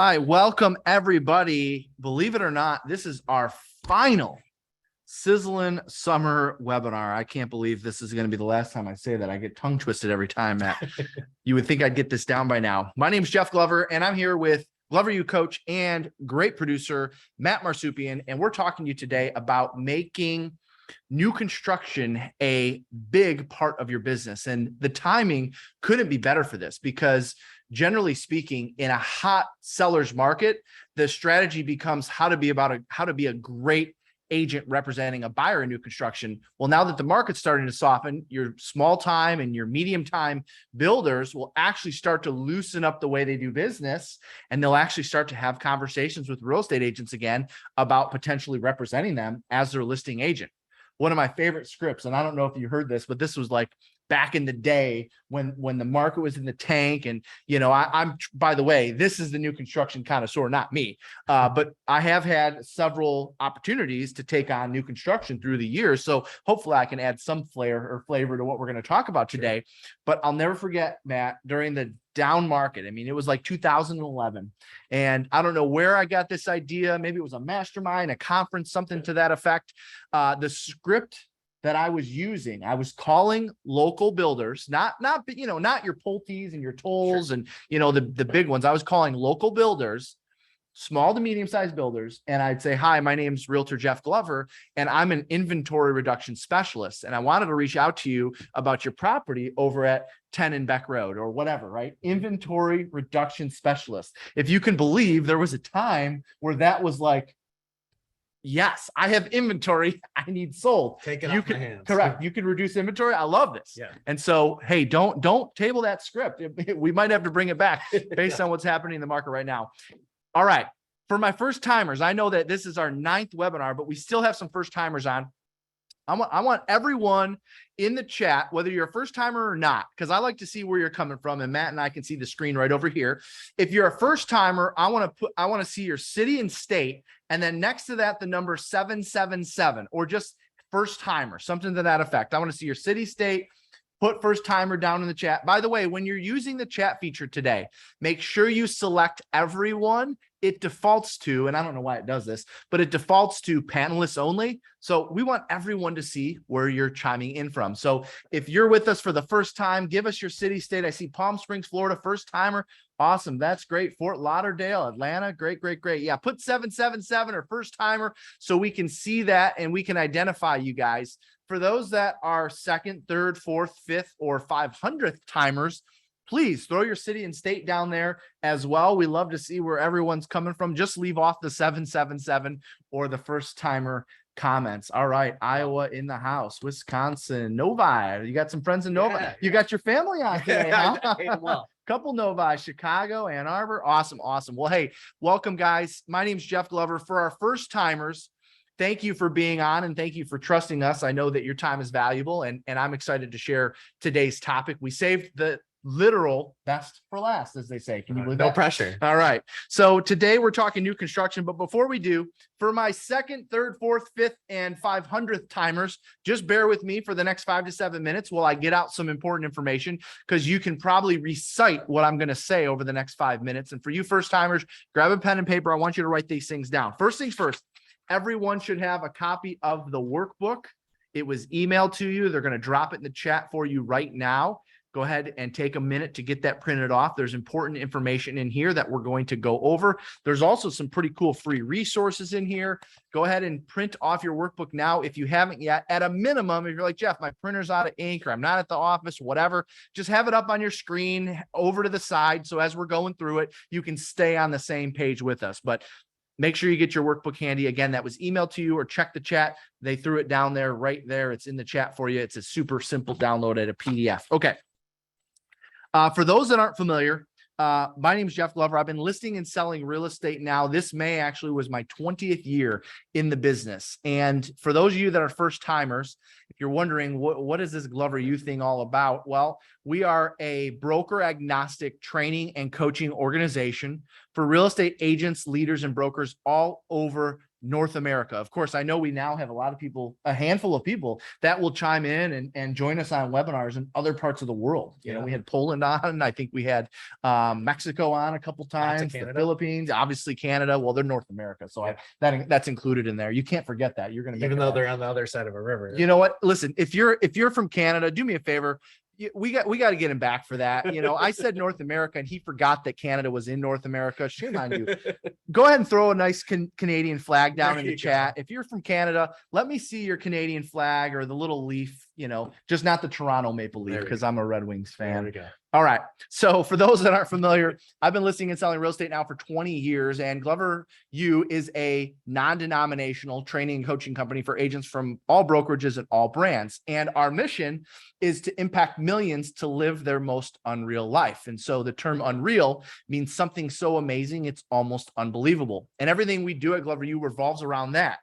right. Welcome, everybody. Believe it or not, this is our final sizzling summer webinar. I can't believe this is going to be the last time I say that. I get tongue twisted every time, Matt. You would think I'd get this down by now. My name is Jeff Glover, and I'm here with Glover U coach and great producer, Matt Marsoupian. And we're talking to you today about making new construction a big part of your business. And the timing couldn't be better for this because generally speaking, in a hot seller's market, the strategy becomes how to be a great agent representing a buyer in new construction. Well, now that the market's starting to soften, your small time and your medium time builders will actually start to loosen up the way they do business, and they'll actually start to have conversations with real estate agents again about potentially representing them as their listing agent. One of my favorite scripts, and I don't know if you heard this, but this was like back in the day when the market was in the tank. And, I'm, by the way, this is the new construction connoisseur, not me. But I have had several opportunities to take on new construction through the years. So hopefully I can add some flavor to what we're going to talk about today. But I'll never forget, Matt, during the down market. I mean, it was like 2011. And I don't know where I got this idea. Maybe it was a mastermind, a conference, something to that effect. The script that I was using, I was calling local builders, not your Pulte's and your Tolls and, the big ones. I was calling local builders, small to medium-sized builders. And I'd say, hi, my name's Realtor Jeff Glover, and I'm an inventory reduction specialist. And I wanted to reach out to you about your property over at 10 and Beck Road or whatever, right? Inventory reduction specialist. If you can believe, there was a time where that was like, yes, I have inventory I need sold. Take it off my hands. Correct. You can reduce inventory. I love this. Yeah. And so, hey, don't table that script. We might have to bring it back based on what's happening in the market right now. All right. For my first timers, I know that this is our 9th webinar, but we still have some first timers on. I want everyone in the chat, whether you're a first timer or not, because I like to see where you're coming from, and Matt and I can see the screen right over here. If you're a first timer, I want to see your city and state, and then next to that, the number 777, or just first timer, something to that effect. I want to see your city, state. Put first timer down in the chat. By the way, when you're using the chat feature today, make sure you select everyone. It defaults to, and I don't know why it does this, but it defaults to panelists only. So we want everyone to see where you're chiming in from. So if you're with us for the first time, give us your city, state. I see Palm Springs, Florida, first timer. Awesome. That's great. Fort Lauderdale, Atlanta. Great, great, great. Yeah. Put 777 or first timer so we can see that and we can identify you guys. For those that are second, third, fourth, fifth, or 500th timers, please throw your city and state down there as well. We love to see where everyone's coming from. Just leave off the 777 or the first timer comments. All right. Iowa in the house, Wisconsin, Novi. You got some friends in Novi. Yeah. You got your family on today, huh? Well, Couple Novi, Chicago, Ann Arbor. Awesome. Awesome. Well, hey, welcome guys. My name's Jeff Glover. For our first timers, thank you for being on and thank you for trusting us. I know that your time is valuable and I'm excited to share today's topic. We saved the literal best for last, as they say. Can you believe that? no pressure. All right. So today we're talking new construction, but before we do, for my second, third, fourth, fifth, and 500th timers, just bear with me for the next 5 to 7 minutes while I get out some important information, because you can probably recite what I'm going to say over the next 5 minutes. And for you first timers, grab a pen and paper. I want you to write these things down. First things first, everyone should have a copy of the workbook. It was emailed to you. They're going to drop it in the chat for you right now. Go ahead and take a minute to get that printed off. There's important information in here that we're going to go over. There's also some pretty cool free resources in here. Go ahead and print off your workbook now if you haven't yet. At a minimum, if you're like, Jeff, my printer's out of ink or I'm not at the office, whatever, just have it up on your screen over to the side. So as we're going through it, you can stay on the same page with us. But make sure you get your workbook handy. Again, that was emailed to you, or check the chat. They threw it down there right there. It's in the chat for you. It's a super simple download at a PDF. Okay. For those that aren't familiar, my name is Jeff Glover. I've been listing and selling real estate now. This May actually was my 20th year in the business. And for those of you that are first timers, if you're wondering what is this Glover U thing all about? Well, we are a broker agnostic training and coaching organization for real estate agents, leaders, and brokers all over North America. Of course, I know we now have a handful of people that will chime in and join us on webinars in other parts of the world. You know, we had Poland on, I think we had Mexico on a couple times, the Philippines, obviously Canada. Well, they're North America. So that's included in there. You can't forget that. You're going to, even though they're on the other side of a river. You know what? Listen, if you're from Canada, do me a favor. We got to get him back for that. You know, I said North America and he forgot that Canada was in North America. Shame on you. Go ahead and throw a nice Canadian flag down in the chat. If you're from Canada, let me see your Canadian flag or the little leaf, you know, just not the Toronto Maple Leaf, because I'm a Red Wings fan. There we go. All right. So for those that aren't familiar, I've been listing and selling real estate now for 20 years, and Glover U is a non-denominational training and coaching company for agents from all brokerages and all brands. And our mission is to impact millions to live their most unreal life. And so the term unreal means something so amazing, it's almost unbelievable. And everything we do at Glover U revolves around that.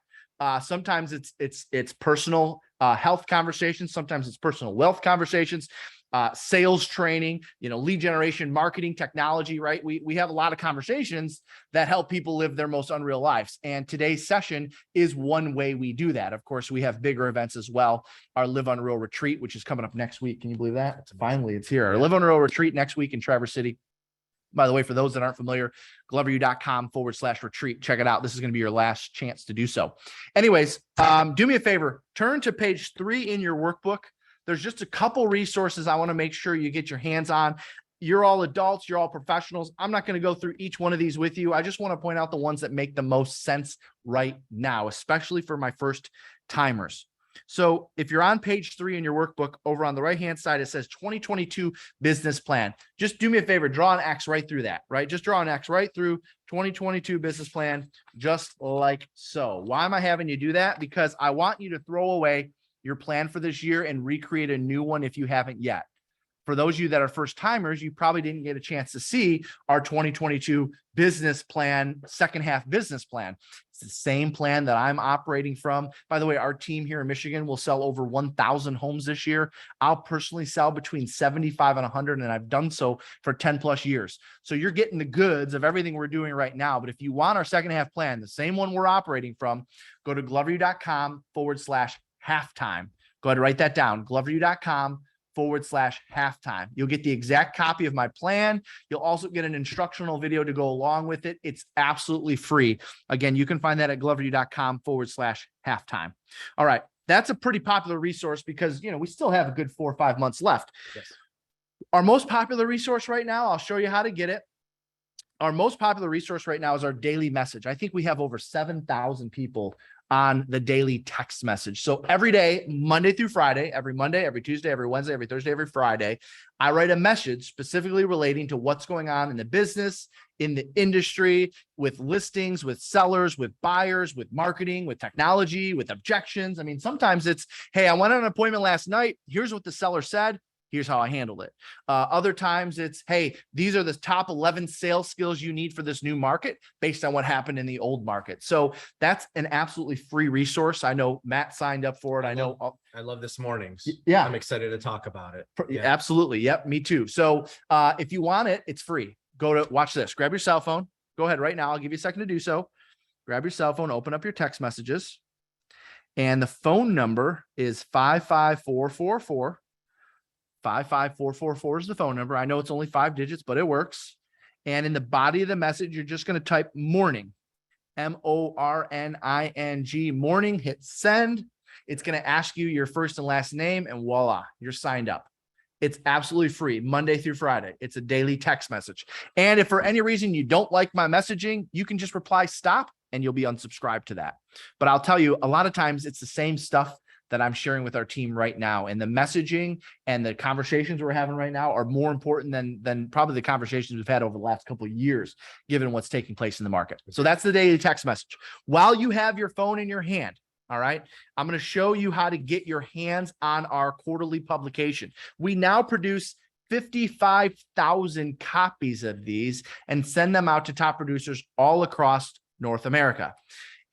Sometimes it's personal health conversations. Sometimes it's personal wealth conversations. Sales training, you know, lead generation, marketing, technology, right? We have a lot of conversations that help people live their most unreal lives. And today's session is one way we do that. Of course, we have bigger events as well. Our Live Unreal Retreat, which is coming up next week. Can you believe that? Finally, it's here. Our Live Unreal Retreat next week in Traverse City. By the way, for those that aren't familiar, gloveru.com/retreat. Check it out. This is going to be your last chance to do so. Anyways, do me a favor. Turn to page 3 in your workbook. There's just a couple resources I want to make sure you get your hands on. You're all adults. You're all professionals. I'm not going to go through each one of these with you. I just want to point out the ones that make the most sense right now, especially for my first timers. So if you're on page 3 in your workbook, over on the right-hand side, it says 2022 business plan. Just do me a favor, draw an X right through that, right? Just draw an X right through 2022 business plan, just like so. Why am I having you do that? Because I want you to throw away your plan for this year and recreate a new one if you haven't yet. For those of you that are first timers, you probably didn't get a chance to see our 2022 business plan, second half business plan. It's the same plan that I'm operating from. By the way, our team here in Michigan will sell over 1,000 homes this year. I'll personally sell between 75 and 100, and I've done so for 10 plus years. So you're getting the goods of everything we're doing right now. But if you want our second half plan, the same one we're operating from, go to gloveru.com/halftime. Go ahead and write that down, gloveru.com/halftime. You'll get the exact copy of my plan. You'll also get an instructional video to go along with it. It's absolutely free. Again, you can find that at gloveru.com/halftime. All right. That's a pretty popular resource because, you know, we still have a good 4 or 5 months left. Yes. Our most popular resource right now, I'll show you how to get it. Our most popular resource right now is our daily message. I think we have over 7,000 people on the daily text message. So every day, Monday through Friday, every Monday, every Tuesday, every Wednesday, every Thursday, every Friday, I write a message specifically relating to what's going on in the business, in the industry, with listings, with sellers, with buyers, with marketing, with technology, with objections. I mean, sometimes it's, hey, I went on an appointment last night. Here's what the seller said. Here's how I handled it. Other times it's, hey, these are the top 11 sales skills you need for this new market based on what happened in the old market. So that's an absolutely free resource. I know Matt signed up for it. I love this morning's. Yeah. I'm excited to talk about it. Yeah. Absolutely. Yep. Me too. So if you want it, it's free. Go to, watch this, grab your cell phone. Go ahead right now. I'll give you a second to do so. Grab your cell phone, open up your text messages. And the phone number is 55444. 55444 is the phone number. I know it's only 5 digits, but it works. And in the body of the message, you're just going to type morning, MORNING, morning, hit send. It's going to ask you your first and last name, and voila, you're signed up. It's absolutely free, Monday through Friday. It's a daily text message. And if for any reason you don't like my messaging, you can just reply stop and you'll be unsubscribed to that. But I'll tell you, a lot of times it's the same stuff that I'm sharing with our team right now. And the messaging and the conversations we're having right now are more important than probably the conversations we've had over the last couple of years, given what's taking place in the market. So that's the daily text message. While you have your phone in your hand, all right, I'm going to show you how to get your hands on our quarterly publication. We now produce 55,000 copies of these and send them out to top producers all across North America.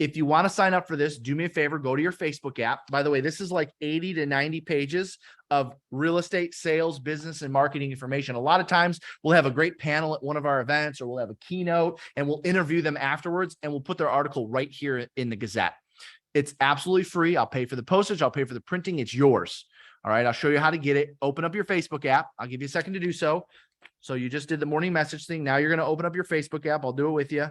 If you want to sign up for this, do me a favor, go to your Facebook app. By the way, this is like 80 to 90 pages of real estate sales, business, and marketing information. A lot of times we'll have a great panel at one of our events, or we'll have a keynote and we'll interview them afterwards, and we'll put their article right here in the Gazette. It's absolutely free. I'll pay for the postage. I'll pay for the printing. It's yours. All right. I'll show you how to get it. Open up your Facebook app. I'll give you a second to do so. So you just did the morning message thing. Now you're going to open up your Facebook app. I'll do it with you.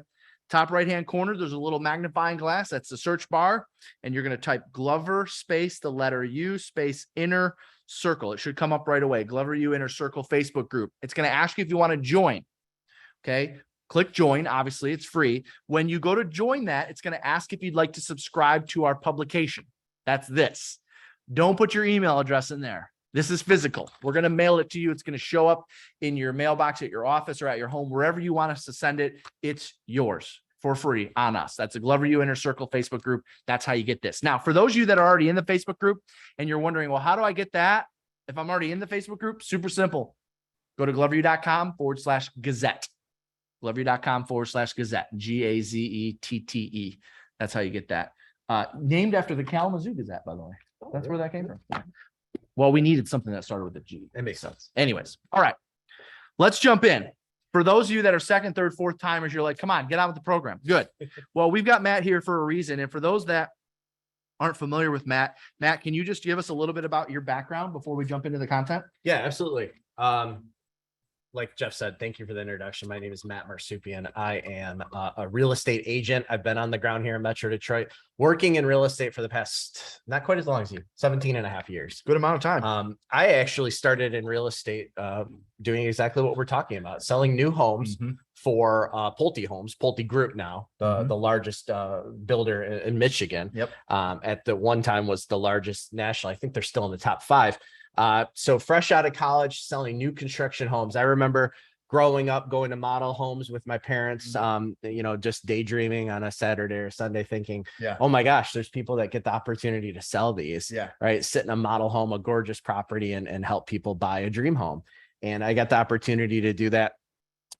Top right-hand corner, there's a little magnifying glass. That's the search bar. And you're going to type Glover space, the letter U space inner circle. It should come up right away. Glover U inner circle Facebook group. It's going to ask you if you want to join. Okay. Click join. Obviously, it's free. When you go to join that, it's going to ask if you'd like to subscribe to our publication. That's this. Don't put your email address in there. This is physical. We're going to mail it to you. It's going to show up in your mailbox at your office or at your home, wherever you want us to send it. It's yours for free on us. That's a Glover U Inner Circle Facebook group. That's how you get this. Now, for those of you that are already in the Facebook group and you're wondering, well, how do I get that if I'm already in the Facebook group? Super simple. Go to gloveru.com/Gazette. gloveru.com/Gazette. Gazette. That's how you get that. Named after the Kalamazoo Gazette, by the way. That's where that came from. Well, we needed something that started with a G. It makes sense. Anyways, all right, let's jump in. For those of you that are second, third, fourth timers, you're like, come on, get on with the program. Good. Well, we've got Matt here for a reason. And for those that aren't familiar with Matt, can you just give us a little bit about your background before we jump into the content? Yeah, absolutely. Like Jeff said, thank you for the introduction. My name is Matt Marsoupian. I am a real estate agent. I've been on the ground here in Metro Detroit, working in real estate for the past, not quite as long as you, 17 and a half years. Good amount of time. I actually started in real estate doing exactly what we're talking about, selling new homes for Pulte Homes, Pulte Group now, the largest builder in Michigan. Yep. At the one time was the largest national. I think they're still in the top 5. So fresh out of college, selling new construction homes. I remember growing up, going to model homes with my parents, just daydreaming on a Saturday or Sunday thinking, oh my gosh, there's people that get the opportunity to sell these, right? Sit in a model home, a gorgeous property, and help people buy a dream home. And I got the opportunity to do that.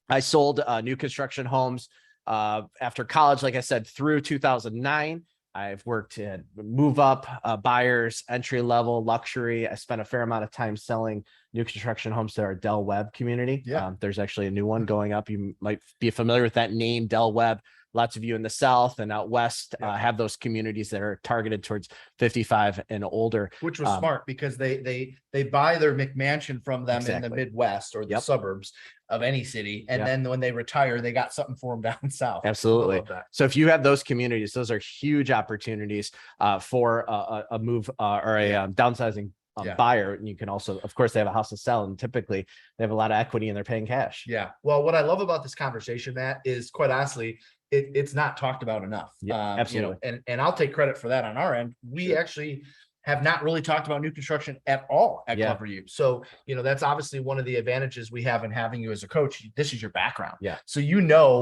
I sold new construction homes after college, like I said, through 2009. I've worked at move up buyers, entry level, luxury. I spent a fair amount of time selling new construction homes to our Del Webb community. There's actually a new one going up. You might be familiar with that name, Del Webb. Lots of you in the South and out West have those communities that are targeted towards 55 and older. Which was smart because they buy their McMansion from them in the Midwest or the suburbs of any city. And then when they retire, they got something for them down South. Absolutely. So if you have those communities, those are huge opportunities for a move or a downsizing buyer. And you can also, of course, they have a house to sell, and typically they have a lot of equity and they're paying cash. Yeah. Well, what I love about this conversation, Matt, is quite honestly, it's not talked about enough. Absolutely. And I'll take credit for that on our end. We actually have not really talked about new construction at all at Glover U. So, that's obviously one of the advantages we have in having you as a coach. This is your background. So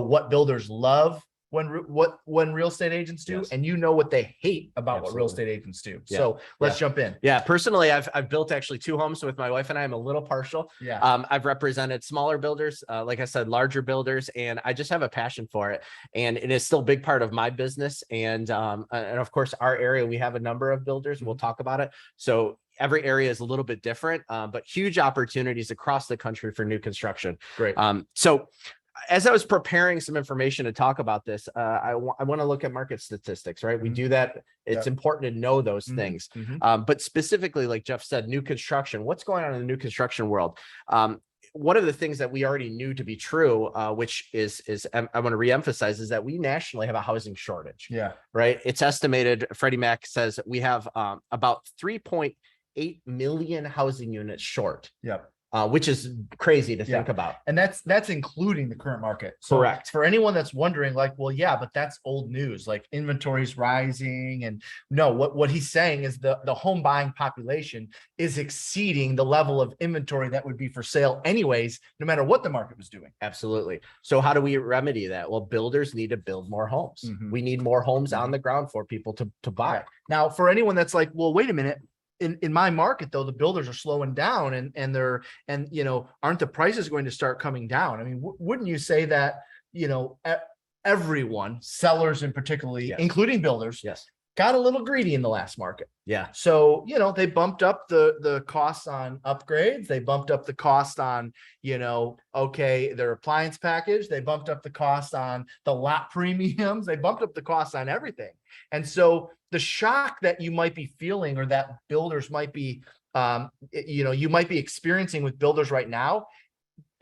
what builders love when real estate agents do, and what they hate about what real estate agents do. So let's jump in. Personally, I've built actually 2 homes with my wife and I. I'm a little partial. I've represented smaller builders, like I said, larger builders, and I just have a passion for it. And it is still a big part of my business. And of course, our area, we have a number of builders. We'll talk about it. So every area is a little bit different, but huge opportunities across the country for new construction. Great. So as I was preparing some information to talk about this, I want to look at market statistics, right? We do that. It's important to know those things. But specifically, like Jeff said, new construction, what's going on in the new construction world? One of the things that we already knew to be true, which is I want to reemphasize, is that we nationally have a housing shortage. Right. It's estimated, Freddie Mac says we have about 3.8 million housing units short. Which is crazy to think about. And that's including the current market. So correct. For anyone that's wondering, like, well, but that's old news, like inventory's rising. And no, what he's saying is the home buying population is exceeding the level of inventory that would be for sale anyways, no matter what the market was doing. Absolutely. So how do we remedy that? Well, builders need to build more homes. We need more homes on the ground for people to buy. Now, for anyone that's like, well, wait a minute. In my market, though, the builders are slowing down and aren't the prices going to start coming down? I mean, wouldn't you say that, everyone, sellers and particularly, including builders, got a little greedy in the last market. Yeah. So, they bumped up the costs on upgrades. They bumped up the cost on, okay, their appliance package. They bumped up the cost on the lot premiums. They bumped up the cost on everything. And so the shock that you might be feeling, or that builders might be, you might be experiencing with builders right now,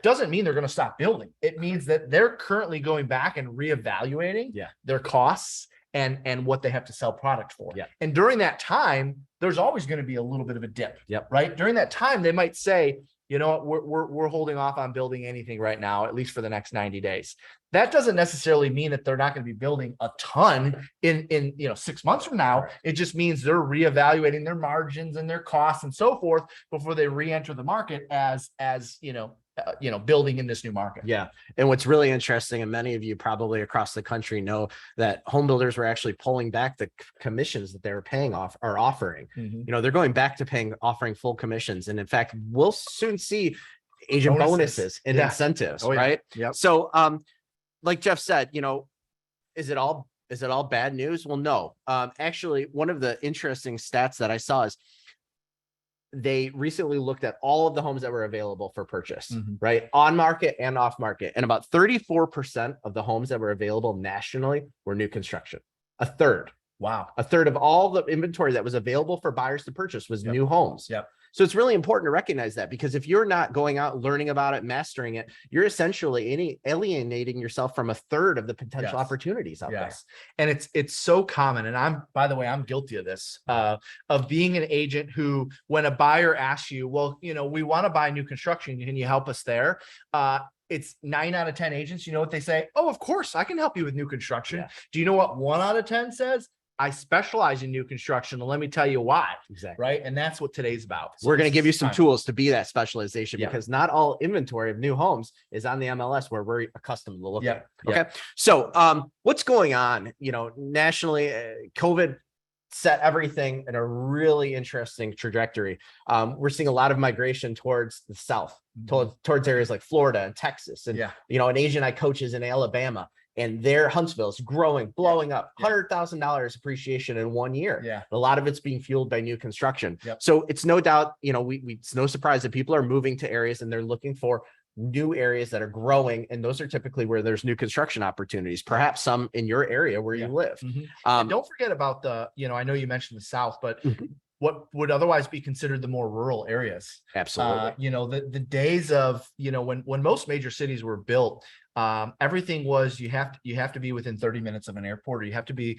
doesn't mean they're going to stop building. It means that they're currently going back and reevaluating their costs and what they have to sell product for. Yeah. And during that time, there's always going to be a little bit of a dip. Yep. Right. During that time, they might say, you know what, we're holding off on building anything right now, at least for the next 90 days. That doesn't necessarily mean that they're not going to be building a ton in 6 months from now. It just means they're reevaluating their margins and their costs and so forth before they re-enter the market as building in this new market. Yeah. And what's really interesting, and many of you probably across the country know, that home builders were actually pulling back the commissions that they were paying off or offering. Mm-hmm. They're going back to offering full commissions. And in fact, we'll soon see agent bonuses and incentives, right? Yep. So, like Jeff said, is it all bad news? Well, no. Actually, one of the interesting stats that I saw is they recently looked at all of the homes that were available for purchase, right? On market and off market. And about 34% of the homes that were available nationally were new construction. A third. Wow. A third of all the inventory that was available for buyers to purchase was new homes. Yep. So it's really important to recognize that, because if you're not going out, learning about it, mastering it, you're essentially alienating yourself from a third of the potential opportunities out there. And it's so common. And by the way, I'm guilty of this, of being an agent who, when a buyer asks you, well, we want to buy new construction, can you help us there? It's 9 out of 10 agents. You know what they say? Oh, of course, I can help you with new construction. Yeah. Do you know what 1 out of 10 says? I specialize in new construction, and let me tell you why. Exactly. Right. And that's what today's about. So we're going to give you some tools to be that specialization, because not all inventory of new homes is on the MLS where we're accustomed to look at. Okay. So what's going on, nationally? COVID set everything in a really interesting trajectory. We're seeing a lot of migration towards the South, towards areas like Florida and Texas. And, an agent I coach is in Alabama. And their Huntsville is growing, blowing up, $100,000 appreciation in 1 year. Yeah. A lot of it's being fueled by new construction. Yep. So it's no doubt, it's no surprise that people are moving to areas and they're looking for new areas that are growing. And those are typically where there's new construction opportunities, perhaps some in your area where you live. And don't forget about I know you mentioned the South, but what would otherwise be considered the more rural areas. Absolutely. The days of, when most major cities were built, everything was, you have to be within 30 minutes of an airport, or you have to be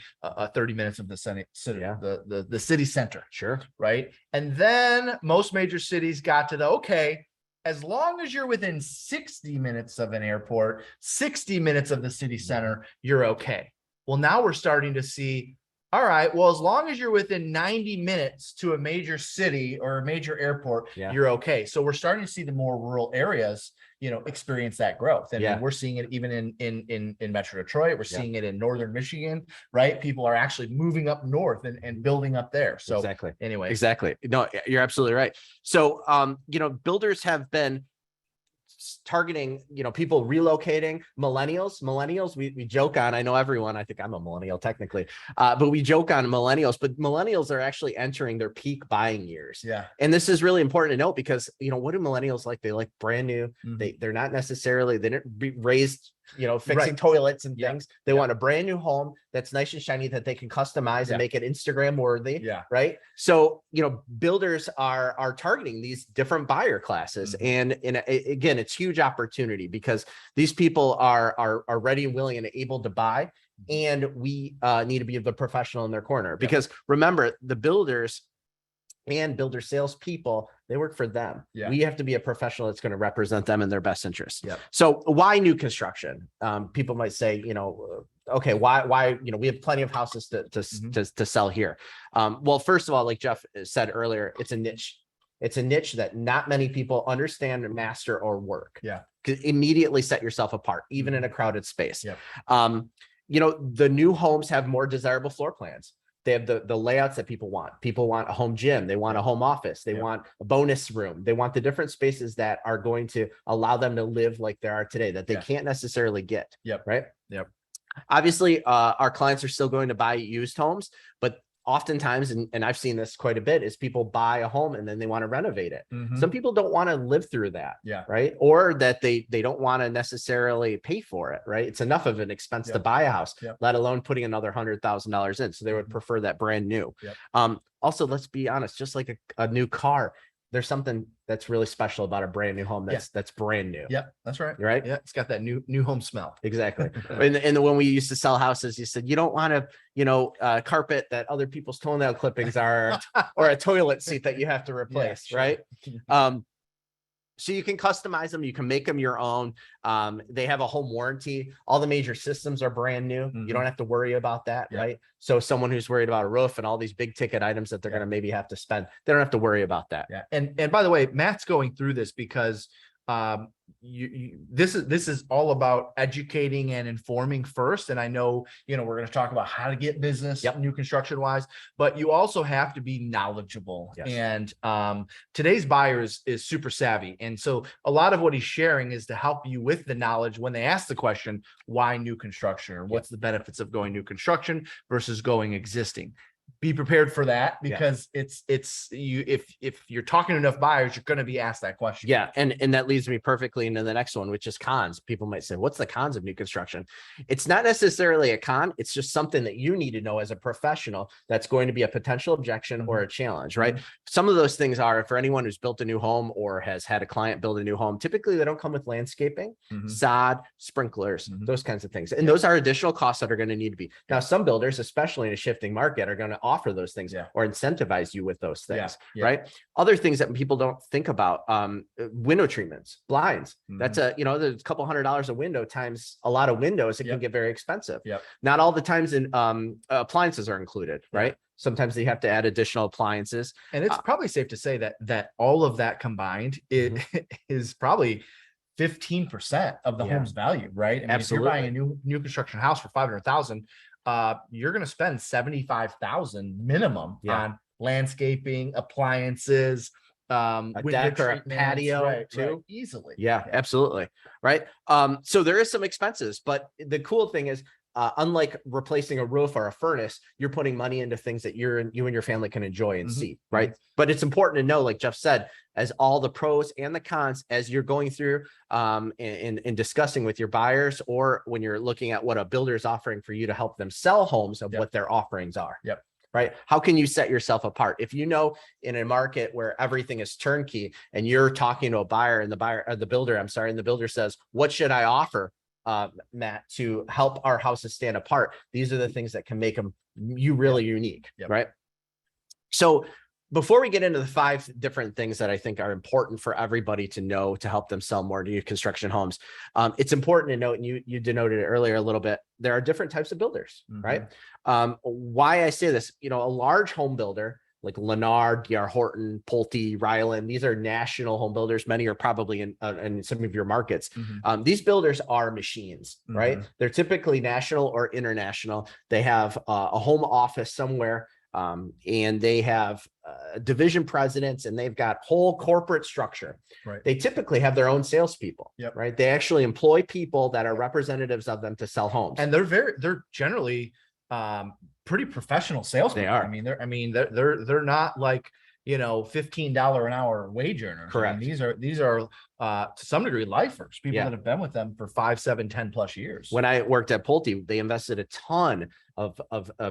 30 minutes of the city, the city center. Sure. Right. And then most major cities got to okay, as long as you're within 60 minutes of an airport, 60 minutes of the city center, you're okay. Well, now we're starting to see, all right, well, as long as you're within 90 minutes to a major city or a major airport, you're okay. So we're starting to see the more rural areas, experience that growth. And we're seeing it even in Metro Detroit. We're seeing it in Northern Michigan, right? People are actually moving up north and building up there. So anyway. Exactly. No, you're absolutely right. So, builders have been targeting, people relocating. Millennials, we joke on, I know everyone, I think I'm a millennial technically, but we joke on millennials, but millennials are actually entering their peak buying years. Yeah. And this is really important to note, because, what do millennials like? They like brand new. They're not necessarily, they didn't be raised, fixing toilets and things. They want a brand new home that's nice and shiny that they can customize and make it Instagram worthy. Yeah. Right. So, builders are targeting these different buyer classes. And again, it's huge opportunity, because these people are ready and willing and able to buy. And we need to be the professional in their corner, because remember, the builders and builder salespeople, they work for them. We have to be a professional that's going to represent them in their best interest. So why new construction? People might say, okay, why, we have plenty of houses to sell here. Well, first of all, like Jeff said earlier, it's a niche. It's a niche that not many people understand, master, or work. Immediately set yourself apart, even in a crowded space. The new homes have more desirable floor plans. They have the layouts that people want. People want a home gym. They want a home office. They want a bonus room. They want the different spaces that are going to allow them to live like they are today, that they can't necessarily get. Right. Obviously, our clients are still going to buy used homes, but oftentimes, and I've seen this quite a bit, is people buy a home and then they want to renovate it. Mhm. Some people don't want to live through that. Yeah. Right. Or that they don't want to necessarily pay for it. Right. It's enough of an expense to buy a house, let alone putting another $100,000 in. So they would prefer that brand new. Also, let's be honest, just like a new car, there's something that's really special about a brand new home that's brand new. Yeah, that's right. Right. Yeah, it's got that new home smell. Exactly. And when we used to sell houses, you said you don't want to, carpet that other people's toenail clippings are, or a toilet seat that you have to replace. Sure. Right. So you can customize them. You can make them your own. They have a home warranty. All the major systems are brand new. You don't have to worry about that, right? So someone who's worried about a roof and all these big ticket items that they're going to maybe have to spend, they don't have to worry about that. Yeah. And by the way, Matt's going through this because this is all about educating and informing first. And I know, we're going to talk about how to get business, new construction wise, but you also have to be knowledgeable. And today's buyers is super savvy. And so a lot of what he's sharing is to help you with the knowledge when they ask the question, why new construction, or what's the benefits of going new construction versus going existing. Be prepared for that, because it's you, if you're talking to enough buyers, you're going to be asked that question. Yeah. And that leads me perfectly into the next one, which is cons. People might say, what's the cons of new construction? It's not necessarily a con. It's just something that you need to know as a professional that's going to be a potential objection or a challenge, right? Some of those things are, for anyone who's built a new home or has had a client build a new home, typically they don't come with landscaping, sod, sprinklers, those kinds of things. And those are additional costs that are going to need to be. Now, some builders, especially in a shifting market, are going to offer those things or incentivize you with those things, right? Other things that people don't think about, window treatments, blinds. That's there's a couple $100 a window times a lot of windows. It can get very expensive. Not all the times in appliances are included, right? Sometimes you have to add additional appliances. And it's probably safe to say that all of that combined is probably 15% of the home's value, right? I mean, Absolutely. if you're buying a new construction house for 500,000, you're going to spend 75,000 minimum on landscaping, appliances, a deck or a patio too. Easily. Yeah, absolutely. Right. So there is some expenses, but the cool thing is, unlike replacing a roof or a furnace, you're putting money into things that you and your family can enjoy and see, right? But it's important to know, like Jeff said, as all the pros and the cons, as you're going through and discussing with your buyers, or when you're looking at what a builder is offering for you to help them sell homes, of what their offerings are. Right? How can you set yourself apart? If you know in a market where everything is turnkey and you're talking to a buyer and the builder says, what should I offer, Matt, to help our houses stand apart? These are the things that can make you really unique, right? So before we get into the 5 different things that I think are important for everybody to know to help them sell more new construction homes, it's important to note, and you denoted it earlier a little bit, there are different types of builders, right? Why I say this, a large home builder like Lennar, D.R. Horton, Pulte, Ryland, these are national home builders. Many are probably in some of your markets. These builders are machines, right? They're typically national or international. They have a home office somewhere, and they have division presidents, and they've got whole corporate structure. They typically have their own salespeople, right? They actually employ people that are representatives of them to sell homes. And they're generally pretty professional salespeople. They are. They're not like, $15 an hour wage earners. Correct. These are to some degree lifers, people that have been with them for 5, 7, 10 plus years. When I worked at Pulte, they invested a ton of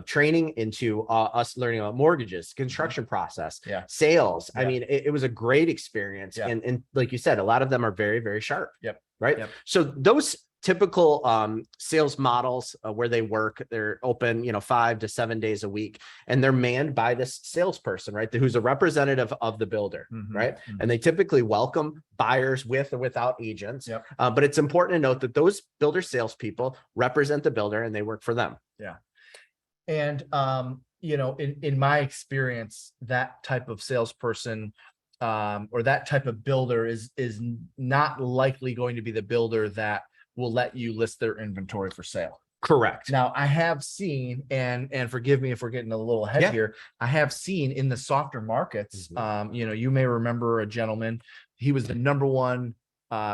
training into us learning about mortgages, construction process, sales. I mean, it was a great experience. And like you said, a lot of them are very, very sharp. Right. So those typical sales models where they work, they're open 5 to 7 days a week, and they're manned by this salesperson, right, who's a representative of the builder, right? And they typically welcome buyers with or without agents. But it's important to note that those builder salespeople represent the builder and they work for them. And in my experience, that type of salesperson or that type of builder is not likely going to be the builder that will let you list their inventory for sale. Correct. Now, I have seen, and forgive me if we're getting a little ahead here, I have seen in the softer markets, you may remember a gentleman, he was the #1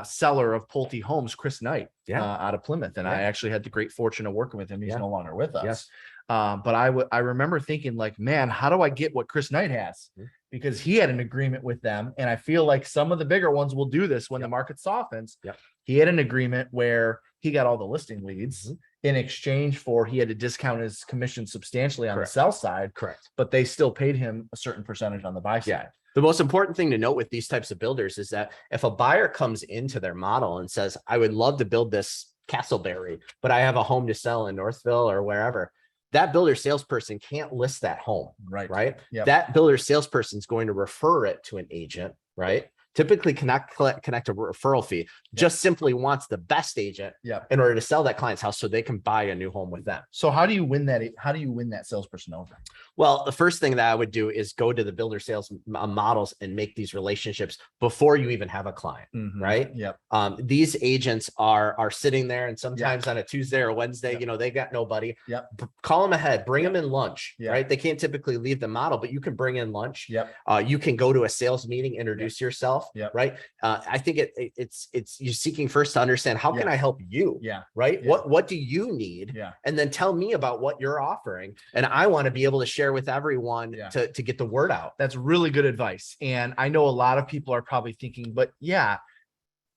seller of Pulte Homes, Chris Knight, Yeah. out of Plymouth. And I actually had the great fortune of working with him. He's Yeah. no longer with us. Yes. But I remember thinking like, man, how do I get what Chris Knight has? Because he had an agreement with them. And I feel like some of the bigger ones will do this when the market softens. He had an agreement where he got all the listing leads in exchange for he had to discount his commission substantially on the sell side. Correct. But they still paid him a certain percentage on the buy side. The most important thing to note with these types of builders is that if a buyer comes into their model and says, I would love to build this Castleberry, but I have a home to sell in Northville or wherever, that builder salesperson can't list that home. Right. That builder salesperson is going to refer it to an agent, right? Typically connect a referral fee, just simply wants the best agent in order to sell that client's house so they can buy a new home with them. So how do you win that? How do you win that salesperson over? Well, the first thing that I would do is go to the builder sales models and make these relationships before you even have a client, right? These agents are sitting there, and sometimes on a Tuesday or Wednesday, they got nobody. Call them ahead, bring them in lunch, right? They can't typically leave the model, but you can bring in lunch. You can go to a sales meeting, introduce yourself, right? I think it's you're seeking first to understand how can I help you, right? What do you need? And then tell me about what you're offering, and I want to be able to share with everyone to get the word out. That's really good advice. And I know a lot of people are probably thinking, but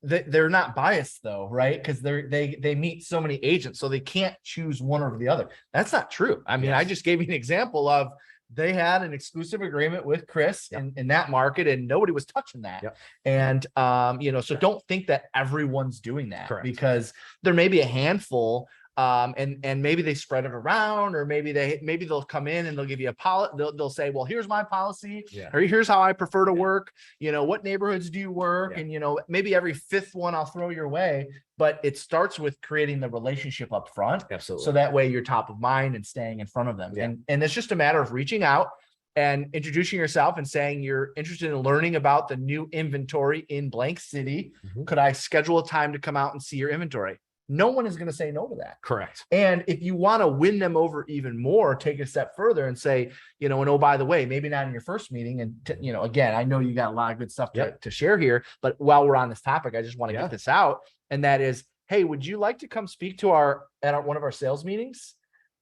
they're not biased though, right? Because they meet so many agents, so they can't choose one over the other. That's not true. I mean, I just gave you an example of they had an exclusive agreement with Chris in that market, and nobody was touching that. And so don't think that everyone's doing that, because there may be a handful. And maybe they spread it around, or maybe they'll come in and they'll give you a policy. They'll say, well, here's my policy, or here's how I prefer to work. What neighborhoods do you work? And, maybe every fifth one I'll throw your way, but it starts with creating the relationship up front. Absolutely. So that way you're top of mind and staying in front of them. And it's just a matter of reaching out and introducing yourself and saying you're interested in learning about the new inventory in blank city. Could I schedule a time to come out and see your inventory? No one is going to say no to that. Correct. And if you want to win them over even more, take it a step further and say, and oh, by the way, maybe not in your first meeting. And, again, I know you got a lot of good stuff to share here, but while we're on this topic, I just want to get this out. And that is, hey, would you like to come speak to one of our sales meetings?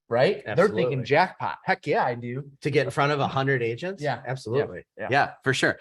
Right. Absolutely. They're thinking jackpot. Heck yeah, I do. To get in front of 100 agents. Yeah, absolutely. Yeah, for sure.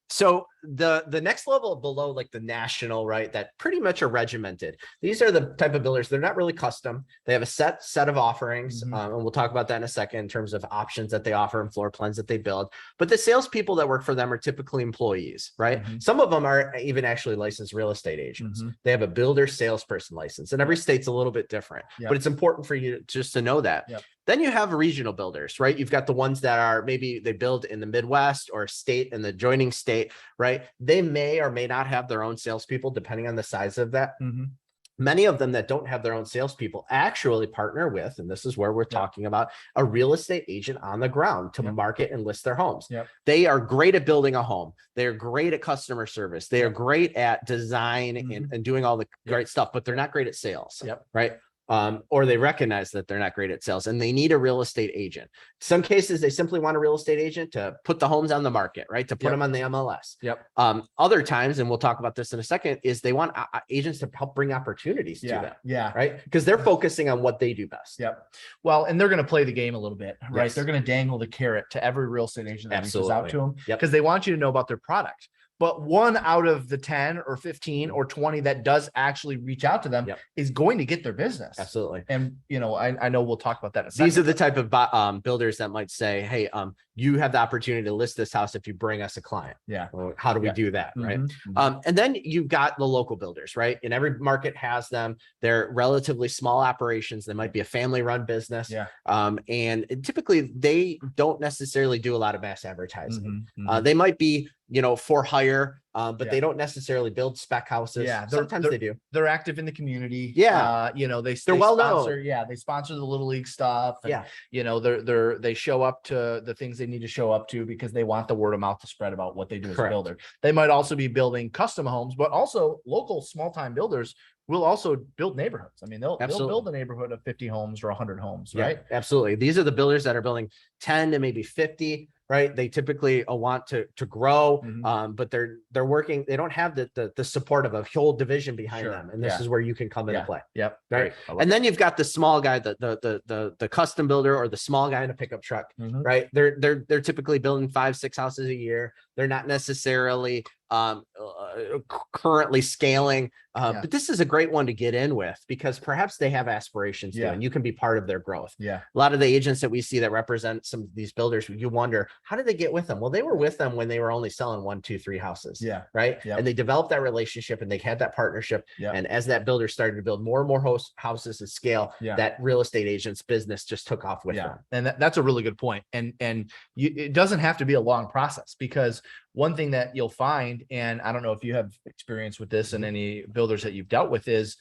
So the next level below, like the national, right, that pretty much are regimented. These are the type of builders. They're not really custom. They have a set of offerings. And we'll talk about that in a second in terms of options that they offer and floor plans that they build. But the salespeople that work for them are typically employees, right? Some of them are even actually licensed real estate agents. They have a builder salesperson license, and every state's a little bit different, but it's important for you just to know that. Then you have regional builders, right? You've got the ones that are maybe they build in the Midwest or state in the adjoining state, right? They may or may not have their own salespeople, depending on the size of that. Many of them that don't have their own salespeople actually partner with, and this is where we're talking about, a real estate agent on the ground to market and list their homes. They are great at building a home. They're great at customer service. They are great at design and doing all the great stuff, but they're not great at sales, right? Or they recognize that they're not great at sales and they need a real estate agent. Some cases, they simply want a real estate agent to put the homes on the market, right? To put them on the MLS. Other times, and we'll talk about this in a second, is they want agents to help bring opportunities to them. Right. Because they're focusing on what they do best. Well, and they're going to play the game a little bit, right? They're going to dangle the carrot to every real estate agent that reaches out to them because they want you to know about their product. But 1 out of the 10 or 15 or 20 that does actually reach out to them is going to get their business. Absolutely. And, I know we'll talk about that in a second. These are the type of builders that might say, hey, you have the opportunity to list this house if you bring us a client. Well, how do we do that? Right. And then you've got the local builders, right? And every market has them. They're relatively small operations. They might be a family run business. And typically they don't necessarily do a lot of mass advertising. They might be, for hire, but they don't necessarily build spec houses. Sometimes they do. They're active in the community. They're well known. They sponsor the little league stuff. And, they show up to the things they need to show up to because they want the word of mouth to spread about what they do as a builder. They might also be building custom homes, but also local small time builders will also build neighborhoods. I mean, they'll build a neighborhood of 50 homes or 100 homes, right? Absolutely. These are the builders that are building 10 to maybe 50 right? They typically want to grow, Mhm. but they're working. They don't have the support of a whole division behind Sure. them, and this Yeah. is where you can come into Yeah. play. Yep. Right. Great. I love And then you've got the small guy, the custom builder, or the small guy in a pickup truck, Mhm. right? They're typically building 5-6 houses a year. They're not necessarily currently scaling, Yeah. but this is a great one to get in with because perhaps they have aspirations too, Yeah. and you can be part of their growth. Yeah. A lot of the agents that we see that represent some of these builders, you wonder, how did they get with them? Well, they were with them when they were only selling 1, 2, 3 houses. Yeah. Right. Yep. And they developed that relationship and they had that partnership. Yeah. And as that builder started to build more and more houses at scale, Yeah. that real estate agent's business just took off with them. And that's a really good point. And it doesn't have to be a long process, because one thing that you'll find, and I don't know if you have experience with this and any builders that you've dealt with, is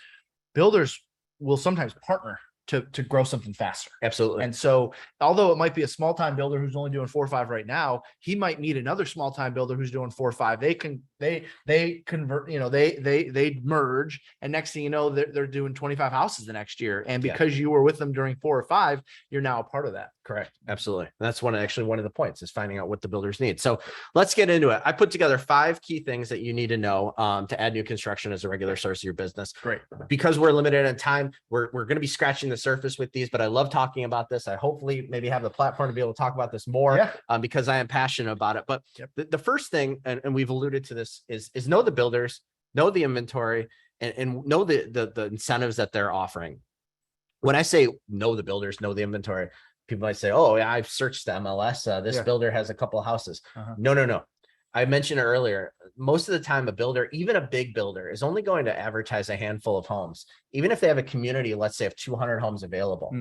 builders will sometimes partner to grow something faster. Absolutely. And so, although it might be a small time builder who's only doing 4 or 5 right now, he might meet another small time builder who's doing 4 or 5. They convert, they merge, and next thing you know, they're doing 25 houses the next year. And because you were with them during 4 or 5, you're now a part of that. Correct. Absolutely. And that's one of the points is finding out what the builders need. So let's get into it. I put together 5 key things that you need to know to add new construction as a regular source of your business. Great. Because we're limited on time, we're going to be scratching the surface with these, but I love talking about this. I hopefully maybe have the platform to be able to talk about this more because I am passionate about it. But the first thing, and we've alluded to this, is know the builders, know the inventory, and know the incentives that they're offering. When I say know the builders, know the inventory, people might say, oh, yeah, I've searched the MLS. This builder has a couple of houses. No. I mentioned earlier, most of the time a builder, even a big builder, is only going to advertise a handful of homes. Even if they have a community, let's say of 200 homes available,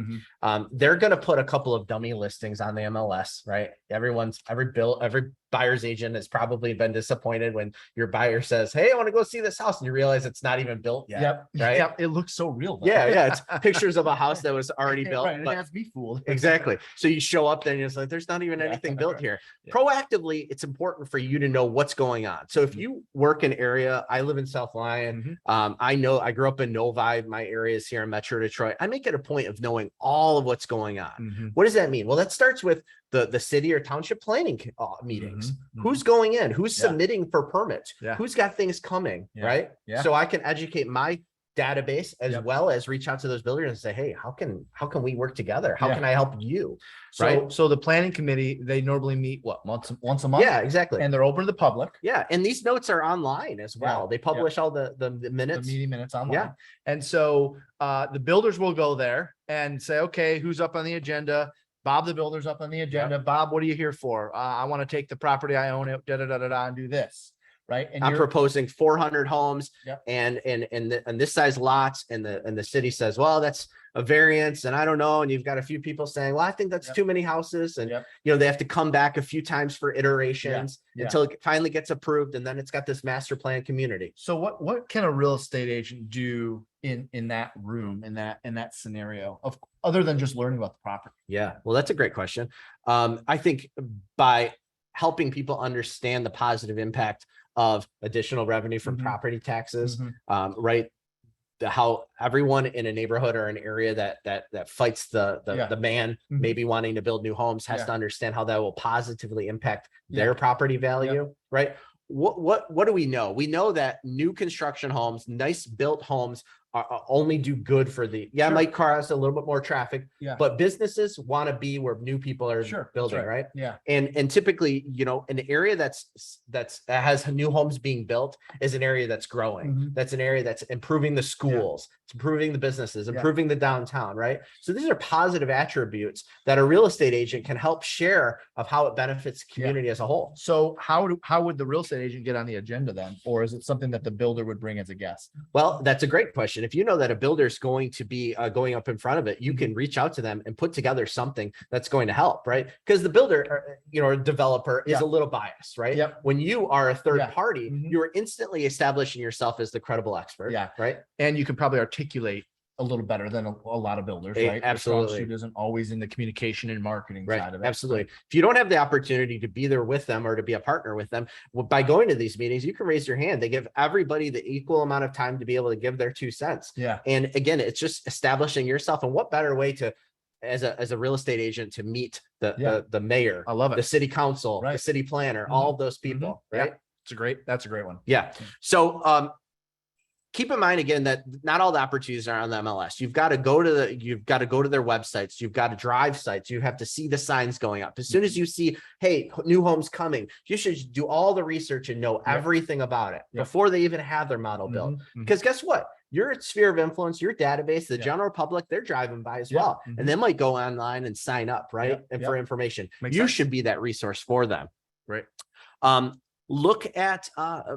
they're going to put a couple of dummy listings on the MLS, right? Every buyer's agent has probably been disappointed when your buyer says, hey, I want to go see this house. And you realize it's not even built yet. Right. Yep. It looks so real, though. Yeah. It's pictures of a house that was already built. Right. But it has to be fooled. Exactly. So you show up there and it's like, there's not even anything built here. Proactively, it's important for you to know what's going on. So if you work in area, I live in South Lyon. I know I grew up in Novi. My area is here in Metro Detroit. I make it a point of knowing all of what's going on. What does that mean? Well, that starts with the city or township planning meetings. Who's going in? Who's submitting for permits? Who's got things coming? Right. So I can educate my database as well as reach out to those builders and say, hey, how can we work together? How can I help you? So the planning committee, they normally meet once a month? Yeah, exactly. And they're open to the public. Yeah. And these notes are online as well. They publish all the minutes. The meeting minutes online. Yeah. And so the builders will go there and say, okay, who's up on the agenda? Bob, the builder's up on the agenda. Bob, what are you here for? I want to take the property, I own it, and do this. Right. And I'm proposing 400 homes and this size lots. And the city says, well, that's a variance. And I don't know. And you've got a few people saying, well, I think that's too many houses. And, they have to come back a few times for iterations until it finally gets approved. And then it's got this master plan community. So what can a real estate agent do in that room, in that scenario, other than just learning about the property? Yeah. Well, that's a great question. I think by helping people understand the positive impact of additional revenue from property taxes, right? How everyone in a neighborhood or an area that fights the man maybe wanting to build new homes has to understand how that will positively impact their property value, right? What do we know? We know that new construction homes, nice built homes, only do good for might cause a little bit more traffic, but businesses want to be where new people are building, right? And typically, an area that has new homes being built is an area that's growing. That's an area that's improving the schools, it's improving the businesses, improving the downtown, right? So these are positive attributes that a real estate agent can help share of how it benefits the community as a whole. So how would the real estate agent get on the agenda then? Or is it something that the builder would bring as a guest? Well, that's a great question. If you know that a builder is going to be going up in front of it, you can reach out to them and put together something that's going to help, right? Because the builder, or developer is a little biased, right? When you are a third party, you're instantly establishing yourself as the credible expert, right? And you can probably articulate a little better than a lot of builders, right? Absolutely. It isn't always in the communication and marketing side of it. Absolutely. If you don't have the opportunity to be there with them or to be a partner with them, by going to these meetings, you can raise your hand. They give everybody the equal amount of time to be able to give their 2 cents. And again, it's just establishing yourself. And what better way to as a real estate agent to meet the Yeah. the mayor, I love the it. city council, the Right. city planner, all of those people, Yeah. right? That's a great one. Yeah. So keep in mind again that not all the opportunities are on the MLS. You've got to go to their websites. You've got to drive sites. You have to see the signs going up. As soon as you see, hey, new homes coming, you should do all the research and know everything about it before they even have their model built. Because guess what? Your sphere of influence, your database, the general public, they're driving by as well. And they might go online and sign up, right? And for information, you should be that resource for them. Right. Look at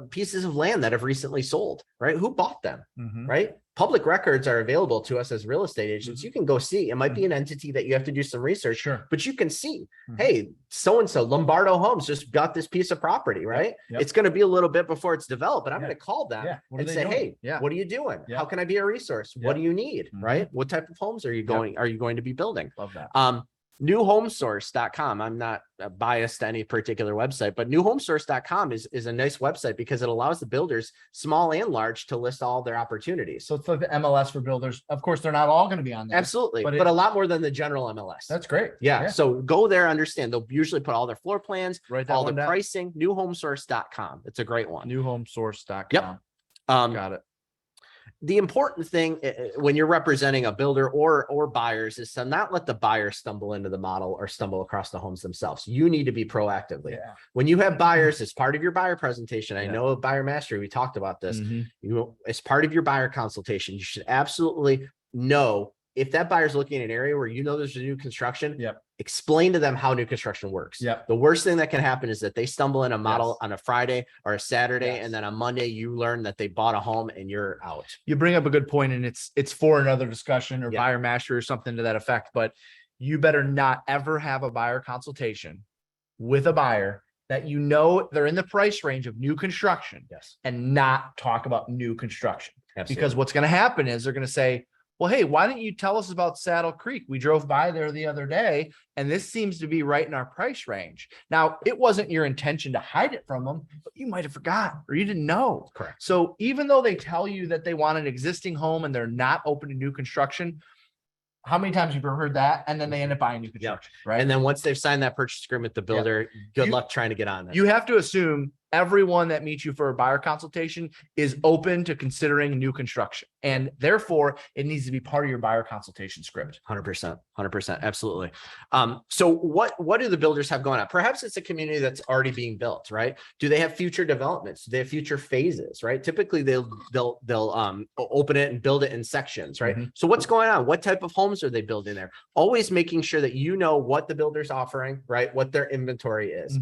pieces of land that have recently sold, right? Who bought them, right? Public records are available to us as real estate agents. You can go see. It might be an entity that you have to do some research, but you can see, hey, so-and-so Lombardo Homes just got this piece of property, right? It's going to be a little bit before it's developed, but I'm going to call them and say, hey, what are you doing? How can I be a resource? What do you need, right? What type of homes are you going to be building? Love that. Newhomesource.com. I'm not biased to any particular website, but newhomesource.com is a nice website because it allows the builders, small and large, to list all their opportunities. So it's like the MLS for builders. Of course, they're not all going to be on there. Absolutely. But a lot more than the general MLS. That's great. Yeah. So go there, understand. They'll usually put all their floor plans, all the down. pricing, newhomesource.com. It's a great one. Newhomesource.com. Yep. Got it. The important thing when you're representing a builder or buyers is to not let the buyer stumble into the model or stumble across the homes themselves. You need to be proactively. When you have buyers as part of your buyer presentation, I know Buyer Mastery, we talked about this. As part of your buyer consultation, you should absolutely know if that buyer's looking at an area where you know there's a new construction, explain to them how new construction works. The worst thing that can happen is that they stumble in a model on a Friday or a Saturday, and then on Monday you learn that they bought a home and you're out. You bring up a good point, and it's for another discussion or buyer mastery or something to that effect. But you better not ever have a buyer consultation with a buyer that you know they're in the price range of new construction, and not talk about new construction. Because what's going to happen is they're going to say, well, hey, why didn't you tell us about Saddle Creek? We drove by there the other day, and this seems to be right in our price range. Now, it wasn't your intention to hide it from them, but you might have forgot or you didn't know. Correct. So even though they tell you that they want an existing home and they're not open to new construction, how many times have you heard that? And then they end up buying new construction, right? And then once they've signed that purchase agreement with the builder, good luck trying to get on that. You have to assume everyone that meets you for a buyer consultation is open to considering new construction. And therefore, it needs to be part of your buyer consultation script. 100%. Absolutely. So what do the builders have going on? Perhaps it's a community that's already being built, right? Do they have future developments? Do they have future phases, right? Typically they'll open it and build it in sections, right? So what's going on? What type of homes are they building there? Always making sure that you know what the builder's offering, right? What their inventory is.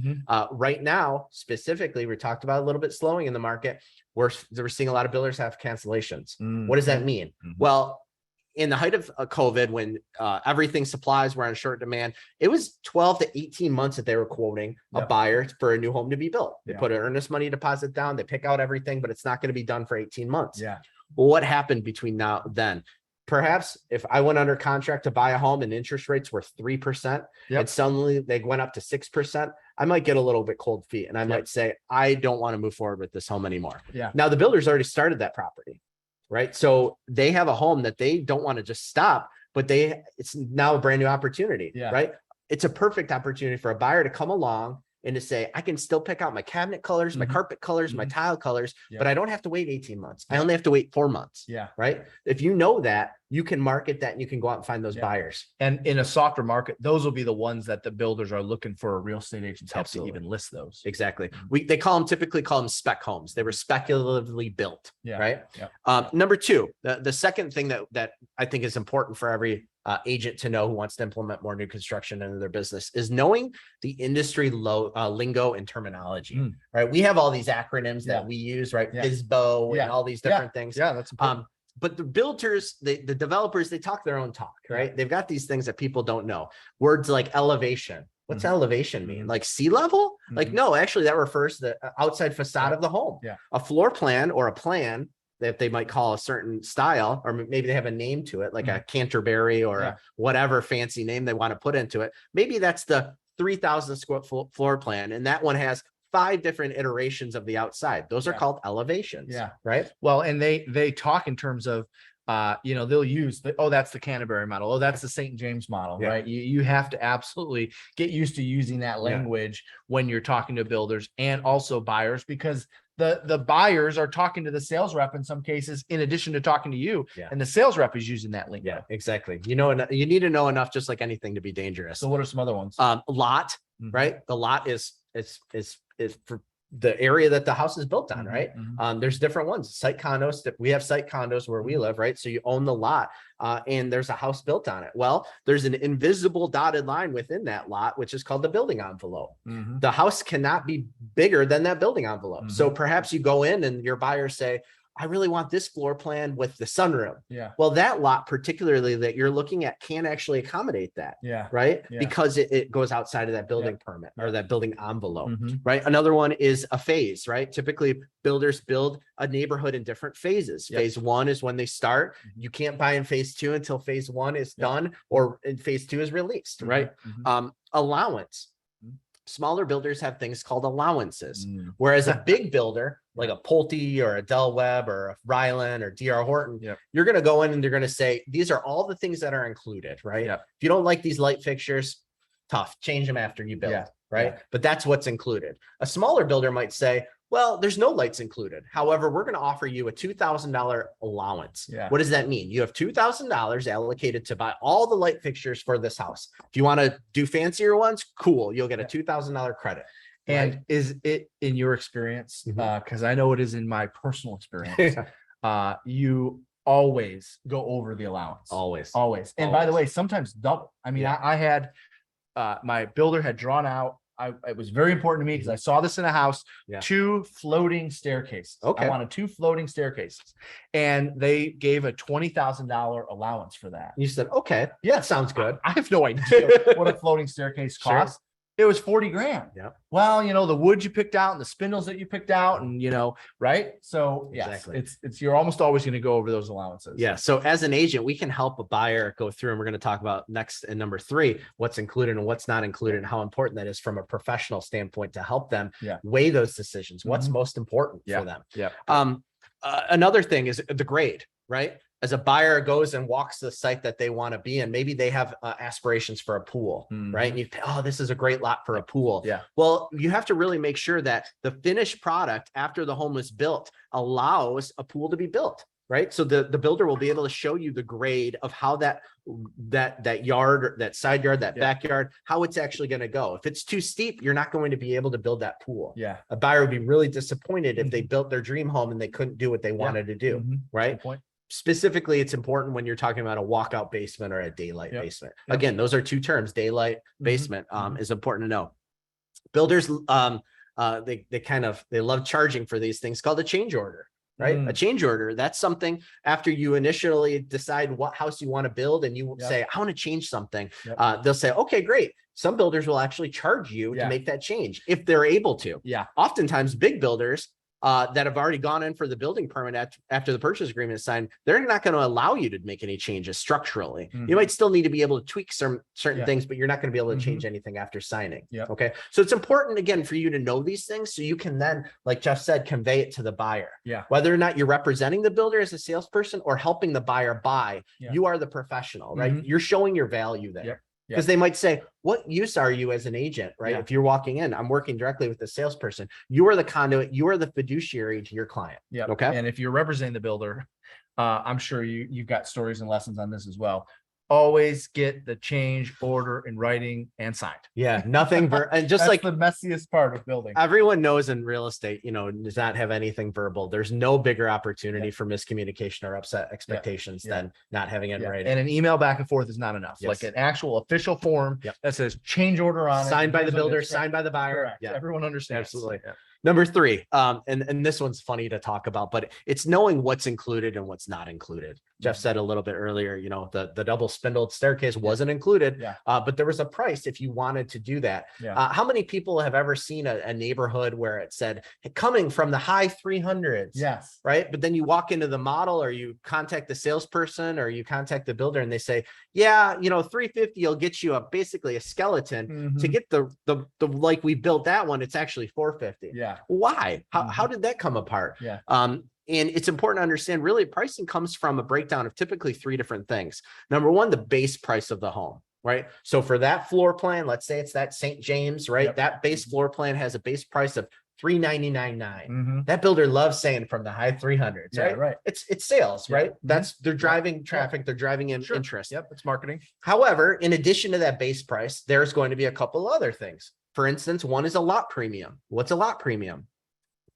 Right now, specifically, we talked about a little bit slowing in the market. We're seeing a lot of builders have cancellations. What does that mean? Well, in the height of COVID, when everything supplies were on short demand, it was 12 to 18 months that they were quoting a buyer for a new home to be built. They put an earnest money deposit down, they pick out everything, but it's not going to be done for 18 months. Well, what happened between now and then? Perhaps if I went under contract to buy a home and interest rates were 3% and suddenly they went up to 6%, I might get a little bit cold feet and I might say, I don't want to move forward with this home anymore. Now the builder's already started that property, right? So they have a home that they don't want to just stop, but it's now a brand new opportunity, right? It's a perfect opportunity for a buyer to come along and to say, I can still pick out my cabinet colors, my carpet colors, my tile colors, but I don't have to wait 18 months. I only have to wait 4 months. Right. If you know that, you can market that and you can go out and find those buyers. And in a softer market, those will be the ones that the builders are looking for a real estate agent's help to even list those. Exactly. They typically call them spec homes. They were speculatively built. Right. Number two, the second thing that I think is important for every agent to know who wants to implement more new construction into their business is knowing the industry lingo and terminology, right? We have all these acronyms that we use, right? FISBO and all these different things. That's important. But the builders, the developers, they talk their own talk, right? They've got these things that people don't know. Words like elevation. What's elevation mean? Like sea level? Like, no, actually that refers to the outside facade of the home. A floor plan or a plan that they might call a certain style, or maybe they have a name to it, like a Canterbury or a whatever fancy name they want to put into it. Maybe that's the 3,000 square foot floor plan. And that one has 5 different iterations of the outside. Those are called elevations. Right. Well, and they talk in terms of they'll use that's the Canterbury model. Oh, that's the St. James model, Yeah. right? You have to absolutely get used to using that language when you're talking to builders and also buyers, because the buyers are talking to the sales rep in some cases, in addition to talking to you, and the sales rep is using that lingo. Yeah, exactly. You need to know enough, just like anything, to be dangerous. So what are some other ones? Lot, right? The lot is for the area that the house is built on, right? There's different ones. Site condos, that we have site condos where we live, right? So you own the lot, and there's a house built on it. Well, there's an invisible dotted line within that lot, which is called the building envelope. The house cannot be bigger than that building envelope. So perhaps you go in and your buyers say, I really want this floor plan with the sunroom. Yeah. Well, that lot particularly that you're looking at can't actually accommodate that. Yeah. Right. Yeah. Because it goes outside of that building permit or that building envelope. Right. Another one is a phase, right? Typically builders build a neighborhood in different phases. Phase one is when they start. You can't buy in phase two until phase one is done or in phase two is released. Right. Allowance. Smaller builders have things called allowances, whereas a big builder like a Pulte or a Del Webb or a Ryland or DR Horton, you're going to go in and they're going to say, these are all the things that are included, right? If you don't like these light fixtures, tough, change them after you build, right? But that's what's included. A smaller builder might say, well, there's no lights included. However, we're going to offer you a $2,000 allowance. What does that mean? You have $2,000 allocated to buy all the light fixtures for this house. If you want to do fancier ones, cool. You'll get a $2,000 credit. And is it in your experience? Because I know it is in my personal experience. You always go over the allowance. Always. And by the way, sometimes double. I mean, I had my builder had drawn out. It was very important to me because I saw this in a house, 2 floating staircases. I wanted 2 floating staircases, and they gave a $20,000 allowance for that. You said, okay, that sounds good. I have no idea what a floating staircase costs. It was 40 grand. Well, the wood you picked out and the spindles that you picked out and, right. So yes, it's, you're almost always going to go over those allowances. So as an agent, we can help a buyer go through, and we're going to talk about next in number 3, what's included and what's not included and how important that is from a professional standpoint to help them weigh those decisions. What's most important for them. Another thing is the grade, right? As a buyer goes and walks the site that they want to be in, maybe they have aspirations for a pool, right? And you think, oh, this is a great lot for a pool. Well, you have to really make sure that the finished product after the home is built allows a pool to be built, right? So the builder will be able to show you the grade of how that yard, that side yard, that backyard, how it's actually going to go. If it's too steep, you're not going to be able to build that pool. A buyer would be really disappointed if they built their dream home and they couldn't do what they wanted to do, right? Specifically, it's important when you're talking about a walkout basement or a daylight basement. Again, those are 2 terms. Daylight basement is important to know. Builders, they love charging for these things called a change order, right? A change order. That's something after you initially decide what house you want to build and you say, I want to change something. They'll say, okay, great. Some builders will actually charge you to make that change if they're able to. Oftentimes, big builders that have already gone in for the building permit after the purchase agreement is signed, they're not going to allow you to make any changes structurally. You might still need to be able to tweak certain things, but you're not going to be able to change anything after signing. Okay. So it's important, again, for you to know these things so you can then, like Jeff said, convey it to the buyer. Whether or not you're representing the builder as a salesperson or helping the buyer buy, you are the professional, right? You're showing your value there. Because they might say, what use are you as an agent, right? If you're walking in, I'm working directly with the salesperson. You are the conduit. You are the fiduciary to your client. Okay. And if you're representing the builder, I'm sure you've got stories and lessons on this as well. Always get the change order in writing and signed. Nothing. And just like the messiest part of building. Everyone knows in real estate, does not have anything verbal. There's no bigger opportunity for miscommunication or upset expectations than not having it in writing. And an email back and forth is not enough. Like an actual official form that says change order on it. Signed by the builder, signed by the buyer. Everyone understands. Absolutely. Number 3, and this one's funny to talk about, but it's knowing what's included and what's not included. Jeff said a little bit earlier, the double spindled staircase wasn't included, but there was a price if you wanted to do that. How many people have ever seen a neighborhood where it said coming from the high 300s? Right. But then you walk into the model or you contact the salesperson or you contact the builder and they say, 350 will get you basically a skeleton. To get the like we built that one, it's actually 450. Why? How did that come apart? And it's important to understand really pricing comes from a breakdown of typically 3 different things. Number one, the base price of the home, right? So for that floor plan, let's say it's that St. James, right? Yep. That base floor plan has a base price of $399,999. Mhm. That builder loves saying from the high 300s, Yeah, right? right. It's sales, Yeah. right? Mhm. That's they're driving traffic, they're driving in Sure. interest. Yep, it's marketing. However, in addition to that base price, there's going to be a couple other things. For instance, one is a lot premium. What's a lot premium?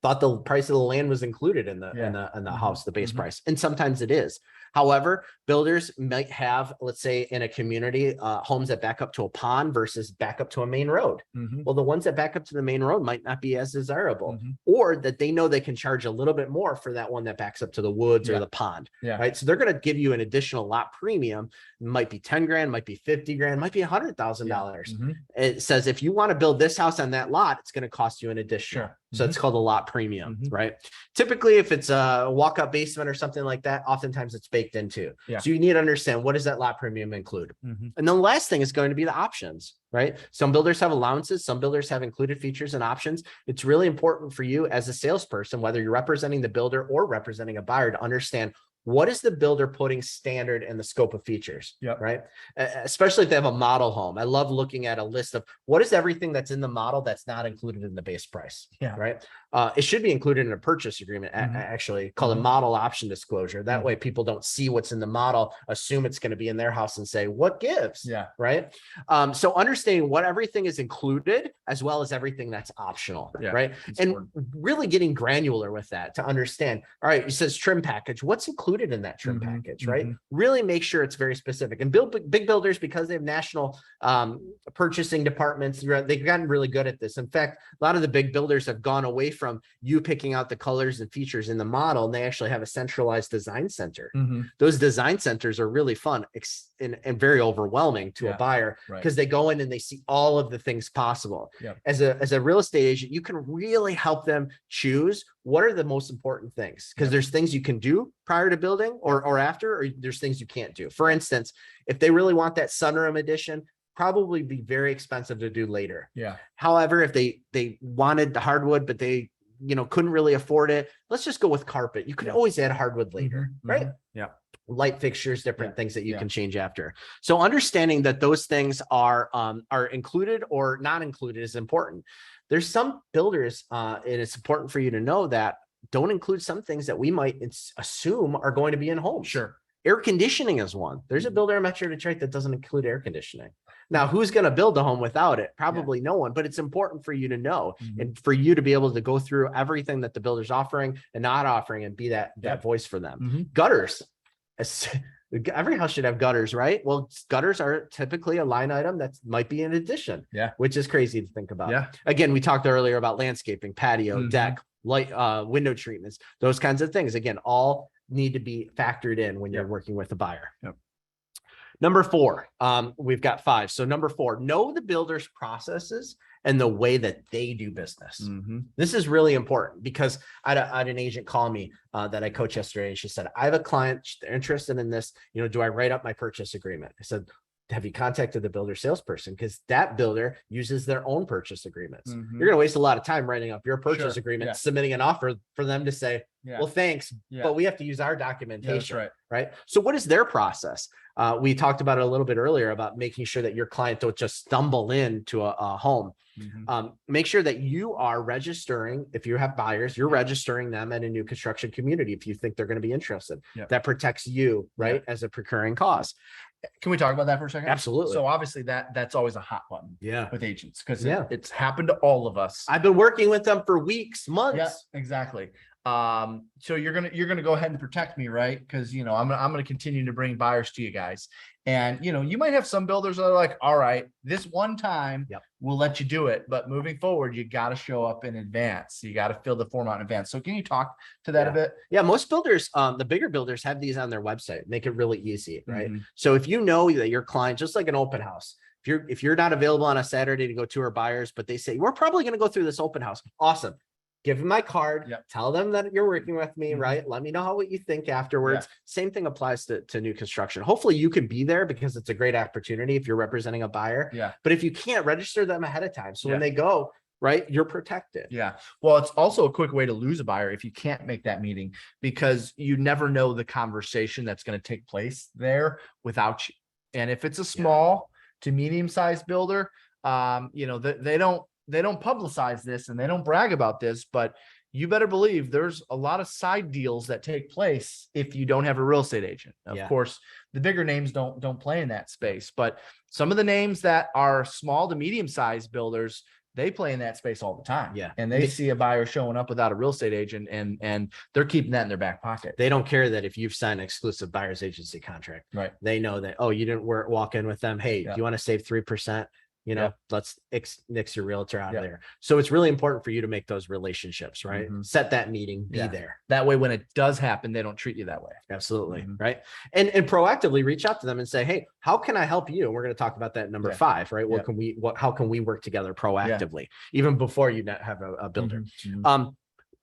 Thought the price of the land was included in the Mhm. house, the base Mhm. price, and sometimes it is. However, builders might have, let's say, in a community, homes that back up to a pond versus back up to a main road. Mhm. Well, the ones that back up to the main road might not be as desirable, Mhm. or that they know they can charge a little bit more for that one that backs up to the woods Yeah. or the pond, Yeah. right? So they're going to give you an additional lot premium. It might be 10 grand, might be 50 grand, might be $100,000. Mhm. It says if you want to build this house on that lot, it's going to cost you an additional. Sure. So it's called a lot premium, Mhm. right? Typically, if it's a walk-up basement or something like that, oftentimes it's baked into. Yeah. So you need to understand, what does that lot premium include? Mhm. And then the last thing is going to be the options, right? Some builders have allowances, some builders have included features and options. It's really important for you as a salesperson, whether you're representing the builder or representing a buyer, to understand what is the builder putting standard in the scope of features, Yep. right? Especially if they have a model home. I love looking at a list of what is everything that's in the model that's not included in the base price, Yeah. right? It should be included in a purchase agreement, Mhm. actually called a Mhm. model option disclosure. That Mhm. way people don't see what's in the model, assume it's going to be in their house and say, what gives? Yeah. Right. So understanding what everything is included as well as everything that's optional. Yeah, Right. it's And important. really getting granular with that to understand, all right, it says trim package. What's included in that trim Mhm. package, right? Mhm. Really make sure it's very specific. And big builders, because they have national purchasing departments, they've gotten really good at this. In fact, a lot of the big builders have gone away from you picking out the colors and features in the model, and they actually have a centralized design center. Mhm. Those design centers are really fun and very overwhelming to Yeah, a buyer, right. because they go in and they see all of the things possible. Yeah. As a real estate agent, you can really help them choose what are the most important things, because Yep. there's things you can do prior to building or after, or there's things you can't do. For instance, if they really want that sunroom addition, probably be very expensive to do later. Yeah. However, if they wanted the hardwood, but they couldn't really afford it, let's just go with carpet. You can Yeah. always add hardwood later, Mhm. right? Mhm. Yeah. Light fixtures, different Yeah. things that you Yeah. can change after. So understanding that those things are included or not included is important. There's some builders, and it's important for you to know that don't include some things that we might assume are going to be in homes. Sure. Air conditioning is one. There's a builder in Metro Detroit that doesn't include air conditioning. Now, who's going to build a home without it? Probably no one, but it's important for you to know Mhm. and for you to be able to go through everything that the builder's offering and not offering and be that Yep. voice for them. Mhm. Gutters. Every house should have gutters, right? Well, gutters are typically a line item that might be an addition, Yeah. which is crazy to think about. Yeah. Again, we talked earlier about landscaping, patio, Mhm. deck, light, window treatments, those kinds of things. Again, all need to be factored in when you're Yep. working with a buyer. Yep. Number 4, we've got 5. So number 4, know the builder's processes and the way that they do business. Mhm. This is really important because I had an agent call me that I coached yesterday. And she said, I have a client, they're interested in this. Do I write up my purchase agreement? I said, have you contacted the builder salesperson? Because that builder uses their own purchase agreements. Mhm. You're going to waste a lot of time writing up your purchase Sure. agreement, Yeah. submitting an offer for them to say, Yeah. well, thanks, Yeah. but we have to use our Yeah, that's documentation. right. Right. So what is their process? We talked about it a little bit earlier about making sure that your client don't just stumble into a home. Mhm. Make sure that you are registering. If you have buyers, you're registering them at a new construction community if you think they're going to be interested. Yeah. That protects you, right, as a procuring cause. Can we talk about that for a second? Absolutely. So obviously that's always a hot button Yeah. with agents because Yeah. it's happened to all of us. I've been working with them for weeks, months. Yeah, exactly. So you're gonna go ahead and protect me, right? Because I'm gonna continue to bring buyers to you guys, and you might have some builders that are like, all right, this one time Yep. we'll let you do it, but moving forward, you got to show up in advance. You got to fill the form out in advance. So can you talk to that a bit? Yeah, most builders, the bigger builders have these on their website, make it really easy, right? Mhm. So if you know that your client, just like an open house, if you're not available on a Saturday to go tour buyers, but they say, we're probably going to go through this open house. Awesome. Give them my card. Yep. Tell them that you're working with me, Mhm. right? Let me know what you think afterwards. Same thing applies to new construction. Hopefully you can be there because it's a great opportunity if you're representing a buyer. Yeah. But if you can't, register them ahead of time. So when Yeah. they go, right? You're protected. Yeah. Well, it's also a quick way to lose a buyer if you can't make that meeting, because you never know the conversation that's going to take place there without you. And if it's a small to medium sized builder, they don't publicize this and they don't brag about this, but you better believe there's a lot of side deals that take place if you don't have a real estate agent. Of course, the bigger names don't play in that space, but some of the names that are small to medium sized builders, they play in that space all the time. Yeah. And they see a buyer showing up without a real estate agent, and they're keeping that in their back pocket. They don't care that if you've signed an exclusive buyer's agency contract, Right. They know that, oh, you didn't walk in with them. Hey, do you want to save 3%? Let's nix your realtor out of there. So it's really important for you to make those relationships, right? Set that meeting, be there. That way, when it does happen, they don't treat you that way. Absolutely. Right. And proactively reach out to them and say, hey, how can I help you? And we're going to talk about that in number 5, right? How can we work together proactively, even before you have a builder?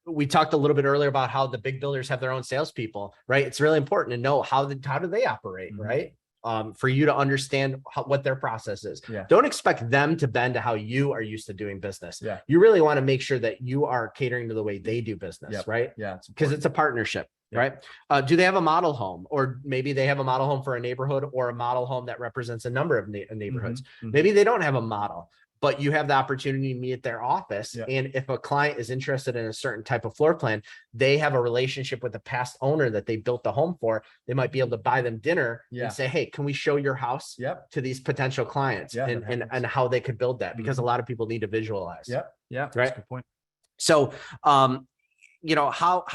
We talked a little bit earlier about how the big builders have their own salespeople, right? It's really important to know how do they operate, right? For you to understand what their process is. Don't expect them to bend to how you are used to doing business. You really want to make sure that you are catering to the way they do business, right? Because it's a partnership, right? Do they have a model home, or maybe they have a model home for a neighborhood, or a model home that represents a number of neighborhoods? Maybe they don't have a model, but you have the opportunity to meet at their office. And if a client is interested in a certain type of floor plan, they have a relationship with the past owner that they built the home for. They might be able to buy them dinner and say, hey, can we show your house to these potential clients and how they could build that? Because a lot of people need to visualize. Right. That's a good point. So, how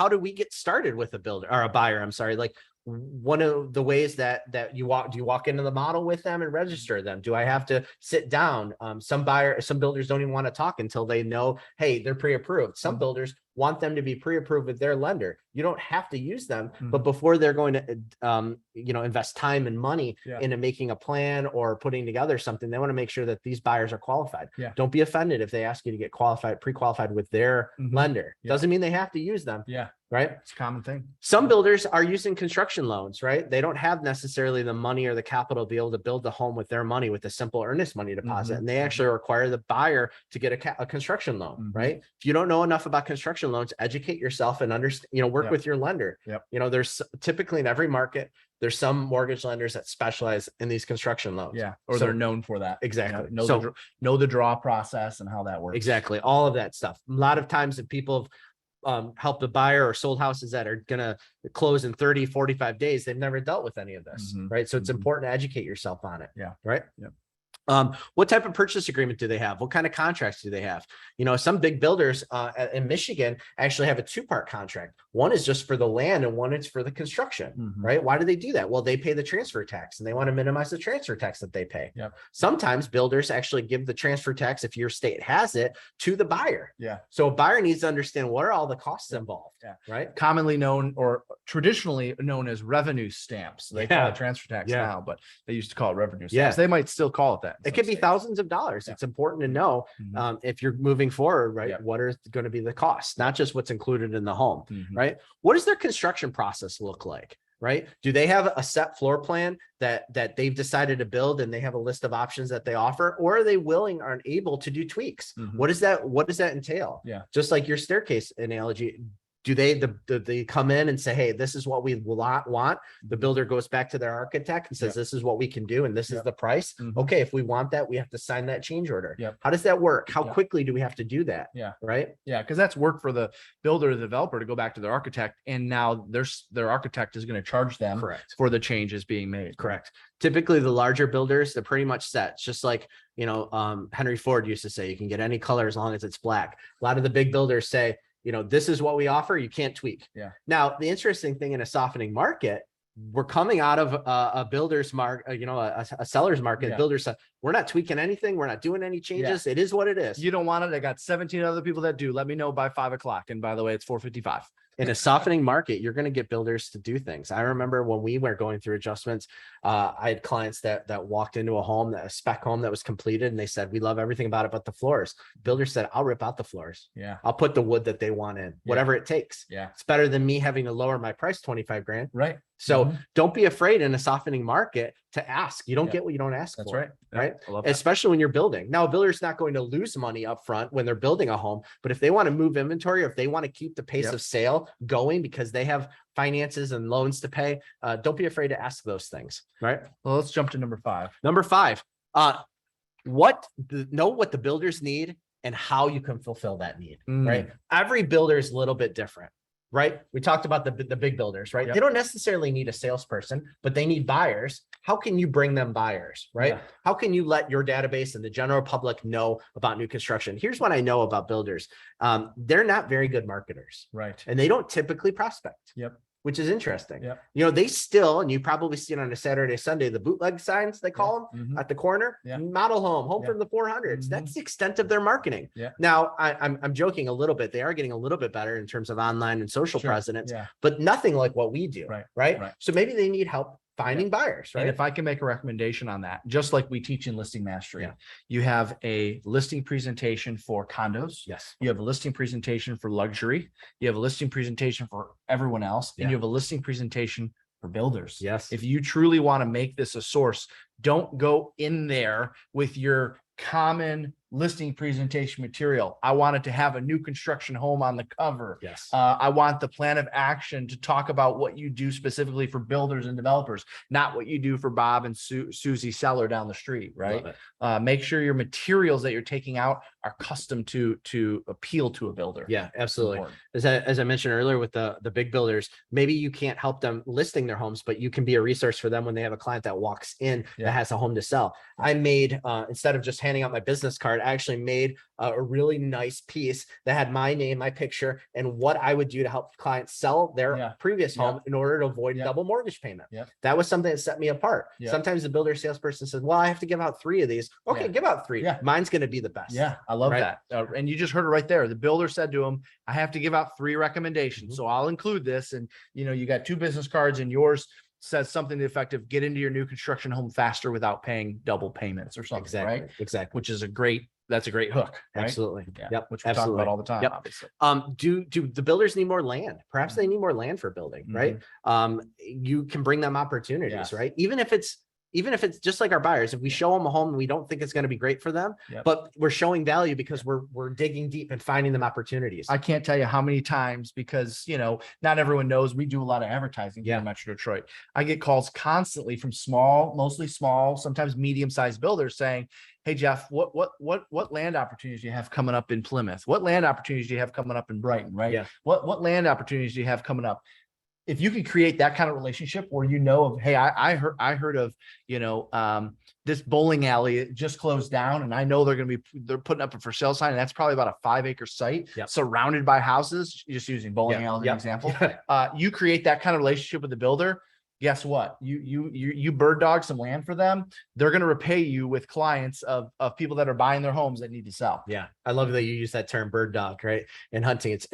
do we get started with a builder or a buyer? I'm sorry. Like, one of the ways that do you walk into the model with them and register them? Do I have to sit down? Some builders don't even want to talk until they know, hey, they're pre-approved. Some builders want them to be pre-approved with their lender. You don't have to use them, but before they're going to, invest time and money into making a plan or putting together something, they want to make sure that these buyers are qualified. Don't be offended if they ask you to get pre-qualified with their lender. Doesn't mean they have to use them. Right. It's a common thing. Some builders are using construction loans, right? They don't have necessarily the money or the capital to be able to build the home with their money with a simple earnest money deposit. And they actually require the buyer to get a construction loan, right? If you don't know enough about construction loans, educate yourself and understand, work with your lender. There's typically in every market, there's some mortgage lenders that specialize in these construction loans. Or they're known for that. Exactly. Know the draw process and how that works. Exactly. All of that stuff. A lot of times if people have helped a buyer or sold houses that are going to close in 30, 45 days, they've never dealt with any of this, right? So it's important to educate yourself on it. Right. What type of purchase agreement do they have? What kind of contracts do they have? Some big builders in Michigan actually have a 2-part contract. One is just for the land and one is for the construction, right? Why do they do that? Well, they pay the transfer tax and they want to minimize the transfer tax that they pay. Sometimes builders actually give the transfer tax, if your state has it, to the buyer. So a buyer needs to understand what are all the costs involved, right? Commonly known or traditionally known as revenue stamps. They call it transfer tax now, but they used to call it revenue stamps. They might still call it that. It could be thousands of dollars. It's important to know if you're moving forward, right? What are going to be the costs, not just what's included in the home, right? What does their construction process look like, right? Do they have a set floor plan that they've decided to build and they have a list of options that they offer, or are they willing or able to do tweaks? What does that entail? Just like your staircase analogy. Do they come in and say, hey, this is what we want? The builder goes back to their architect and says, this is what we can do. And this is the price. Okay. If we want that, we have to sign that change order. How does that work? How quickly do we have to do that? Right. Because that's work for the builder or the developer to go back to their architect. And now their architect is going to charge them for the changes being made. Correct. Typically the larger builders, they're pretty much set. It's just like, Henry Ford used to say, you can get any color as long as it's black. A lot of the big builders say, this is what we offer. You can't tweak. Now, the interesting thing in a softening market, we're coming out of a builder's market, a seller's market. Builders say, we're not tweaking anything. We're not doing any changes. It is what it is. You don't want it. I got 17 other people that do. Let me know by 5 o'clock. And by the way, it's 4:55. In a softening market, you're going to get builders to do things. I remember when we were going through adjustments, I had clients that walked into a spec home that was completed, and they said, we love everything about it but the floors. Builder said, I'll rip out the floors. I'll put the wood that they want in, whatever it takes. It's better than me having to lower my price 25 grand. Right. So Mhm. don't be afraid in a softening market to ask. You don't Yeah. get what you don't ask That's for. right. Yeah, Right. I love that. Especially when you're building. Now, a builder's not going to lose money up front when they're building a home, but if they want to move inventory, or if they want to keep the pace Yep. of sale going because they have finances and loans to pay, don't be afraid to ask those things. Right. Well, let's jump to number 5. Number 5, know what the builders need and how you can fulfill that need. Right. Every builder is a little bit different. Right. We talked about the big builders, right? Yep. They don't necessarily need a salesperson, but they need buyers. How can you bring them buyers? Right. Yeah. How can you let your database and the general public know about new construction? Here's what I know about builders. They're not very good marketers. Right. And they don't typically prospect. Yep. Which is interesting. Yep. You know, they still, and you probably see it on a Saturday, Sunday, the bootleg signs, they call them Mhm. at the corner, Yeah. model home Yeah. from the 400s. Mhm. That's the extent of their marketing. Yeah. Now, I'm joking a little bit. They are getting a little bit better in terms of online and social Sure. presence, Yeah. but nothing like what we do. Right. Right. Right. So maybe they need help finding buyers. Right. And if I can make a recommendation on that, just like we teach in listing mastery, Yeah. you have a listing presentation for condos. Yes. You have a listing presentation for luxury. You have a listing presentation for everyone else. And Yeah. you have a listing presentation for builders. Yes. If you truly want to make this a source, don't go in there with your common listing presentation material. I wanted to have a new construction home on the cover. Yes. I want the plan of action to talk about what you do specifically for builders and developers, not what you do for Bob and Susie Seller down the street, right? Love it. Make sure your materials that you're taking out are custom to appeal to a builder. Yeah, absolutely. Important. As I mentioned earlier with the big builders, maybe you can't help them listing their homes, but you can be a resource for them when they have a client that walks in Yeah. that has a home to sell. I made, instead of just handing out my business card, I actually made a really nice piece that had my name, my picture, and what I would do to help clients sell their Yeah. previous Yeah. home in order to avoid Yeah. double mortgage payment. Yeah. That was something that set me apart. Yeah. Sometimes the builder salesperson says, well, I have to give out 3 of these. Okay, Yeah. give out 3. Yeah. Mine's going to be the best. Yeah, I love Right. that. And you just heard it right there. The builder said to him, I have to give out 3 recommendations. Mhm. So I'll include this. And, you got 2 business cards and yours says something to the effect of get into your new construction home faster without paying double payments or something, Exactly. right? Exactly. Which is that's a great hook, right? Absolutely. Yeah. Yep. Which we talk absolutely. about all the time, Yep. obviously. Do the builders need more land? Perhaps they need more land for building, right? You can bring them opportunities, Yes. right? Even if it's just like our buyers, if we show them a home and we don't think it's going to be great for them, Yep. but we're showing value because we're digging deep and finding them opportunities. I can't tell you how many times because, not everyone knows we do a lot of advertising here Yeah. in Metro Detroit. I get calls constantly from mostly small, sometimes medium-sized builders saying, hey, Jeff, what land opportunities do you have coming up in Plymouth? What land opportunities do you have coming up in Brighton, right? Yeah. What land opportunities do you have coming up? If you can create that kind of relationship where of, hey, I heard of, this bowling alley, it just closed down and I know they're putting up a for sale sign and that's probably about a 5-acre site Yep. surrounded by houses, just using bowling Yeah. alley as Yep. an example. Yeah. You create that kind of relationship with the builder. Guess what? You bird dog some land for them. They're going to repay you with clients of people that are buying their homes that need to sell. Yeah. I love that you use that term bird dog, right? In hunting, it's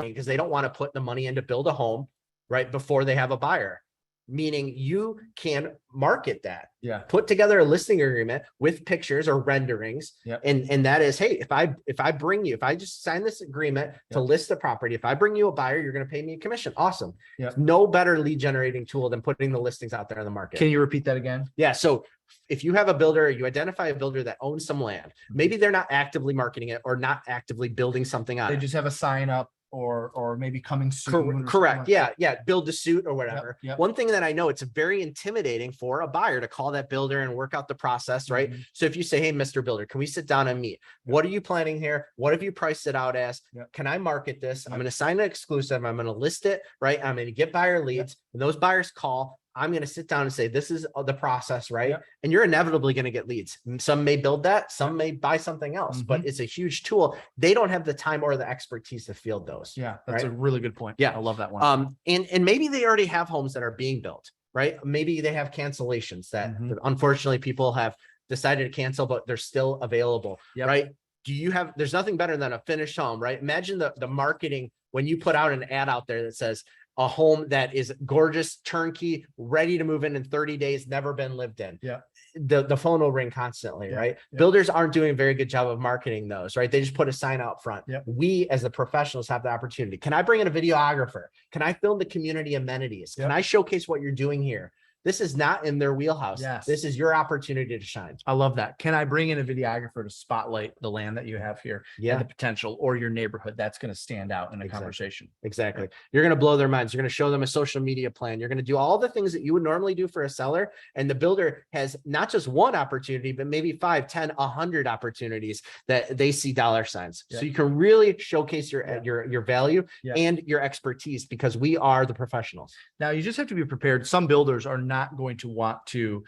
because they don't want to put the money in to build a home right before they have a buyer, meaning you can market that. Yeah. Put together a listing agreement with pictures or renderings. Yep. And that is, hey, if I just sign this agreement to Yep. list the property, if I bring you a buyer, you're going to pay me a commission. Awesome. Yep. No better lead generating tool than putting the listings out there in the market. Can you repeat that again? Yeah. So if you have a builder, you identify a builder that owns some land, maybe they're not actively marketing it or not actively building something on They it. just have a sign up or maybe coming soon. or Correct. something like Yeah. Build to suit or whatever. Yep. One thing that I know, it's very intimidating for a buyer to call that builder and work out the process, right? Mhm. So if you say, hey, Mr. Builder, can we sit down and meet? What are you planning here? What have you priced it out as? Yep. Can I market this? I'm Yep. going to sign an exclusive. I'm going to list it, right? I'm going to get buyer leads. When those buyers call, I'm going to sit down and say, this is the process, right? Yep. And you're inevitably going to get leads. Some may build that, some may buy something else, but it's a huge tool. They don't have the time or the expertise to field those. Yeah, that's right? a really good point. Yeah. I love that one. And maybe they already have homes that are being built, right? Maybe they have cancellations that Mhm. unfortunately people have decided to cancel, but they're still available, Yep. right? There's nothing better than a finished home, right? Imagine the marketing when you put out an ad out there that says a home that is gorgeous, turnkey, ready to move in 30 days, never been lived in. Yeah. The phone will ring constantly, Yeah. right? Yeah. Builders aren't doing a very good job of marketing those, right? They just put a sign out front. Yeah. We as the professionals have the opportunity. Can I bring in a videographer? Can I film the community amenities? Can Yeah. I showcase what you're doing here? This is not in their wheelhouse. Yes. This is your opportunity to shine. I love that. Can I bring in a videographer to spotlight the land that you have here Yeah. and the potential or your neighborhood? That's going to stand out in a Exactly. conversation. Exactly. You're going to blow their minds. You're going to show them a social media plan. You're going to do all the things that you would normally do for a seller. And the builder has not just one opportunity, but maybe 5, 10, 100 opportunities that they see dollar signs. Yeah. So you can really showcase your, Yeah. your value Yeah. and your expertise because we are the professionals. Now you just have to be prepared. Some builders are not going to want to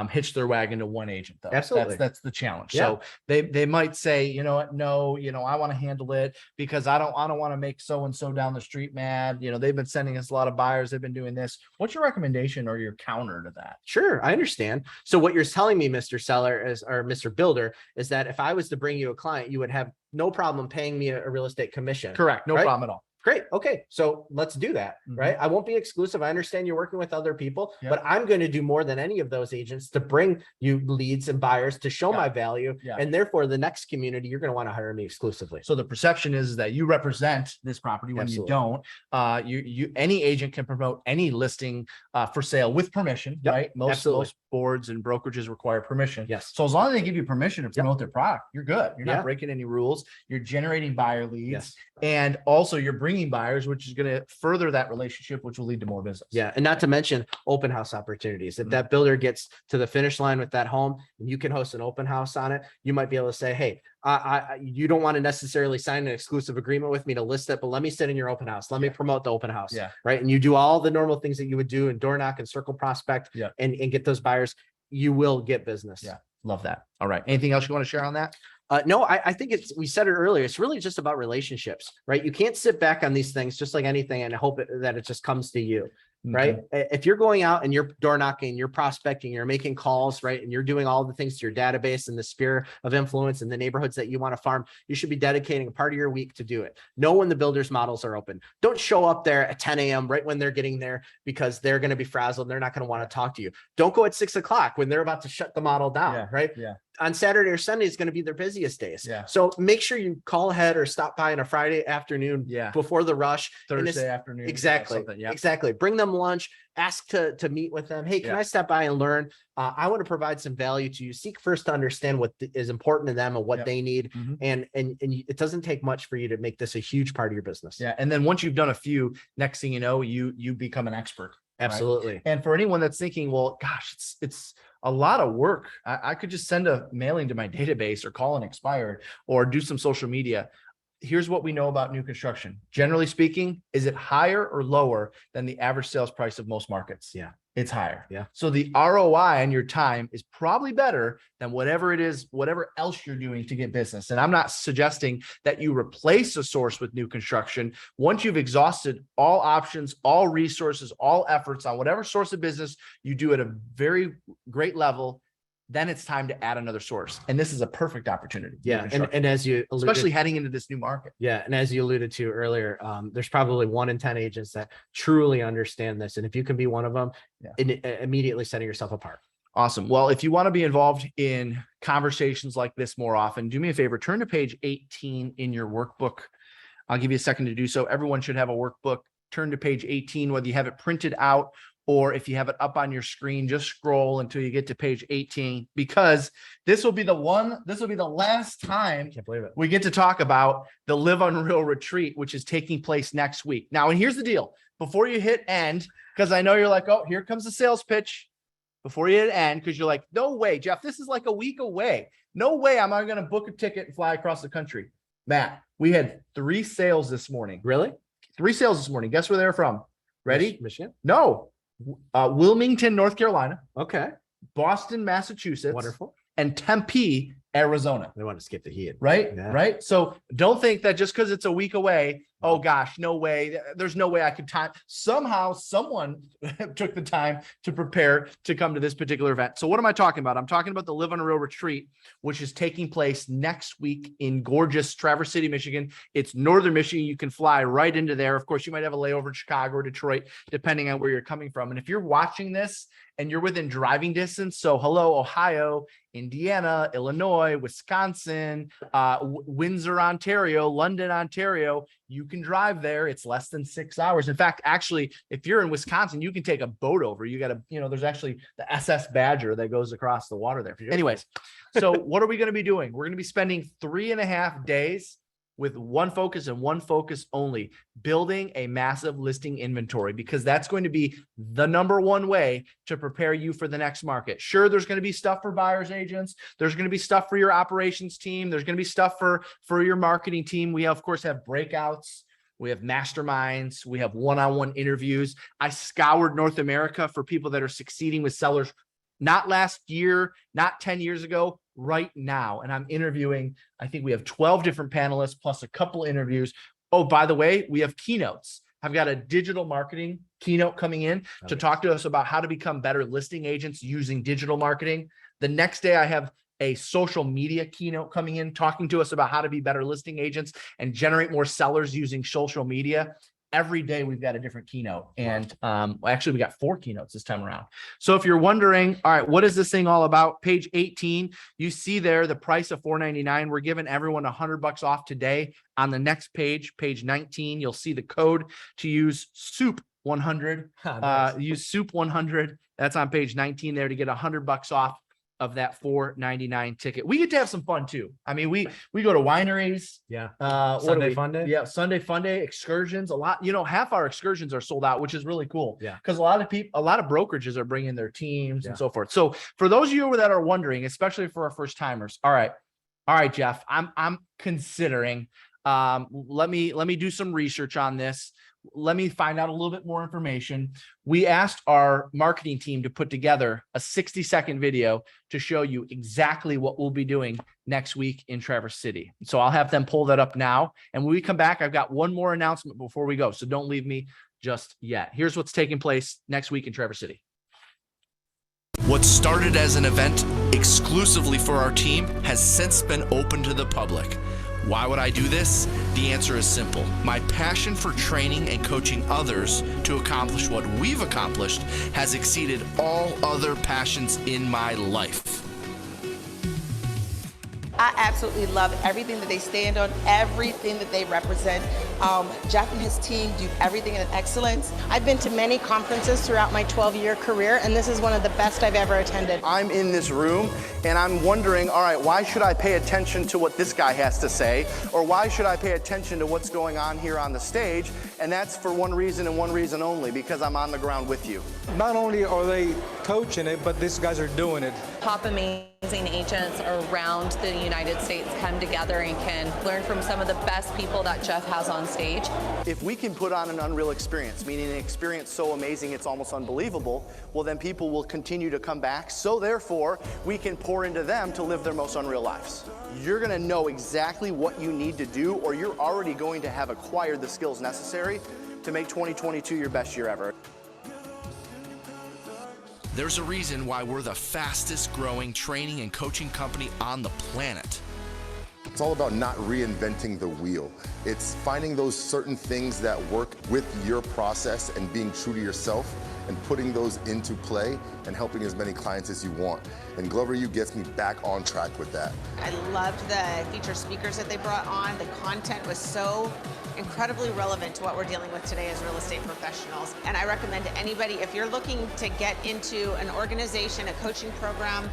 hitch their wagon to one agent though. Absolutely. That's the challenge. Yeah. So they might say, you know what, no, I want to handle it because I don't want to make so-and-so down the street mad. They've been sending us a lot of buyers. They've been doing this. What's your recommendation or your counter to that? Sure, I understand. So what you're telling me, Mr. Seller or Mr. Builder, is that if I was to bring you a client, you would have no problem paying me a real estate commission. Correct. No Right? problem at all. Great. Okay. So let's do that. Right. I won't be exclusive. I understand you're working with other people, Yep. but I'm going to do more than any of those agents to bring you leads and buyers to show Yeah. my value. Yeah. And therefore the next community, you're going to want to hire me exclusively. So the perception is that you represent this property when Absolutely. you don't. Any agent can promote any listing for sale with permission, Yep. right? Most Absolutely. boards and brokerages require permission. Yes. So as long as they give you permission to promote their product, you're good. You're Yeah. not breaking any rules. You're generating buyer leads, Yes. and also you're bringing buyers, which is going to further that relationship, which will lead to more business. Yeah. And not to mention open house opportunities. If that builder gets to the finish line with that home and you can host an open house on it, you might be able to say, hey, you don't want to necessarily sign an exclusive agreement with me to list it, but let me sit in your open house. Let me promote the open house. Yeah. Right. And you do all the normal things that you would do and door knock and circle prospect Yeah. and get those buyers. You will get business. Yeah. Love that. All right. Anything else you want to share on that? No, I think we said it earlier. It's really just about relationships, right? You can't sit back on these things just like anything and hope that it just comes to you. Right. If you're going out and you're door knocking, you're prospecting, you're making calls, right. And you're doing all the things to your database and the sphere of influence in the neighborhoods that you want to farm, you should be dedicating a part of your week to do it. Know when the builders models are open. Don't show up there at 10 a.m. right when they're getting there because they're going to be frazzled. And they're not going to want to talk to you. Don't go at 6 o'clock when they're about to shut the model down. Yeah. Right. Yeah. On Saturday or Sunday is going to be their busiest days. Yeah. So make sure you call ahead or stop by on a Friday afternoon Yeah. before the rush. And it's- Thursday afternoon. Exactly. Yeah. Exactly. Bring them lunch, ask to meet with them. Hey, can Yeah. I step by and learn? I want to provide some value to you. Seek first to understand what is important to them and what Yep. they need. Mhm. And it doesn't take much for you to make this a huge part of your business. Yeah. And then once you've done a few, next thing you know, you become an expert. Absolutely. And for anyone that's thinking, well, gosh, it's a lot of work. I could just send a mailing to my database or call an expired or do some social media. Here's what we know about new construction. Generally speaking, is it higher or lower than the average sales price of most markets? Yeah. It's higher. Yeah. So the ROI on your time is probably better than whatever it is, whatever else you're doing to get business. And I'm not suggesting that you replace a source with new construction. Once you've exhausted all options, all resources, all efforts on whatever source of business you do at a very great level, then it's time to add another source. And this is a perfect opportunity. new Yeah. construction, And as you alluded, especially heading into this new market. yeah. And as you alluded to earlier, there's probably 1 in 10 agents that truly understand this. And if you can be one of them, immediately setting yourself apart. Awesome. Well, if you want to be involved in conversations like this more often, do me a favor, turn to page 18 in your workbook. I'll give you a second to do so. Everyone should have a workbook. Turn to page 18, whether you have it printed out or if you have it up on your screen, just scroll until you get to page 18, because this will be the last time I can't believe it. we get to talk about the Live Unreal retreat, which is taking place next week. Now, and here's the deal. Before you hit end, because I know you're like, oh, here comes the sales pitch. Before you hit end, because you're like, no way, Jeff, this is like a week away. No way am I going to book a ticket and fly across the country. Matt, we had 3 sales this morning. Really? 3 sales this morning. Guess where they're from? Ready? Michigan? No. Wilmington, North Carolina, Okay. Boston, Massachusetts, Wonderful. and Tempe, Arizona. They want to skip the heat. Right. Yeah. Right. So don't think that just because it's a week away, Oh gosh, no way. There's no way I could time. Somehow someone took the time to prepare to come to this particular event. So what am I talking about? I'm talking about the Live on a Real retreat, which is taking place next week in gorgeous Traverse City, Michigan. It's northern Michigan. You can fly right into there. Of course, you might have a layover in Chicago or Detroit, depending on where you're coming from. And if you're watching this and you're within driving distance, so hello, Ohio, Indiana, Illinois, Wisconsin, Windsor, Ontario, London, Ontario, you can drive there. It's less than 6 hours. In fact, actually, if you're in Wisconsin, you can take a boat over. You got to, there's actually the SS Badger that goes across the water there. Anyways, so what are we going to be doing? We're going to be spending 3.5 days with one focus and one focus only, building a massive listing inventory, because that's going to be the number one way to prepare you for the next market. Sure, there's going to be stuff for buyers agents. There's going to be stuff for your operations team. There's going to be stuff for your marketing team. We, of course, have breakouts. We have masterminds. We have one-on-one interviews. I scoured North America for people that are succeeding with sellers, not last year, not 10 years ago, right now. And I'm interviewing, I think we have 12 different panelists plus a couple interviews. Oh, by the way, we have keynotes. I've got a digital marketing keynote coming in to talk to us about how to become better listing agents using digital marketing. The next day I have a social media keynote coming in, talking to us about how to be better listing agents and generate more sellers using social media. Every day we've got a different keynote, and actually we got 4 keynotes this time around. So if you're wondering, all right, what is this thing all about? Page 18, you see there the price of $4.99. We're giving everyone $100 off today. On the next page, page 19, you'll see the code to use SOUP 100. Nice. Use SOUP 100. That's on page 19 there to get $100 off of that $4.99 ticket. We get to have some fun too. I mean, we go to wineries. Yeah. Sunday fun day. Yeah, Sunday fun day, excursions. A lot, half our excursions are sold out, which is really cool. Yeah. Because a lot of brokerages are bringing their teams and so forth. So for those of you that are wondering, especially for our first timers, all right, Jeff, I'm considering. Let me do some research on this. Let me find out a little bit more information. We asked our marketing team to put together a 60-second video to show you exactly what we'll be doing next week in Traverse City. So I'll have them pull that up now. And when we come back, I've got one more announcement before we go. So don't leave me just yet. Here's what's taking place next week in Traverse City. What started as an event exclusively for our team has since been open to the public. Why would I do this? The answer is simple. My passion for training and coaching others to accomplish what we've accomplished has exceeded all other passions in my life. I absolutely love everything that they stand on, everything that they represent. Jeff and his team do everything in excellence. I've been to many conferences throughout my 12-year career, and this is one of the best I've ever attended. I'm in this room and I'm wondering, all right, why should I pay attention to what this guy has to say? Or why should I pay attention to what's going on here on the stage? And that's for one reason and one reason only, because I'm on the ground with you. Not only are they coaching it, but these guys are doing it. Top amazing agents around the United States come together and can learn from some of the best people that Jeff has on stage. If we can put on an unreal experience, meaning an experience so amazing it's almost unbelievable, well then people will continue to come back. So therefore, we can pour into them to live their most unreal lives. You're gonna know exactly what you need to do, or you're already going to have acquired the skills necessary to make 2022 your best year ever. There's a reason why we're the fastest growing training and coaching company on the planet. It's all about not reinventing the wheel. It's finding those certain things that work with your process and being true to yourself and putting those into play and helping as many clients as you want. And Glover U gets me back on track with that. I loved the featured speakers that they brought on. The content was so incredibly relevant to what we're dealing with today as real estate professionals. And I recommend to anybody, if you're looking to get into an organization, a coaching program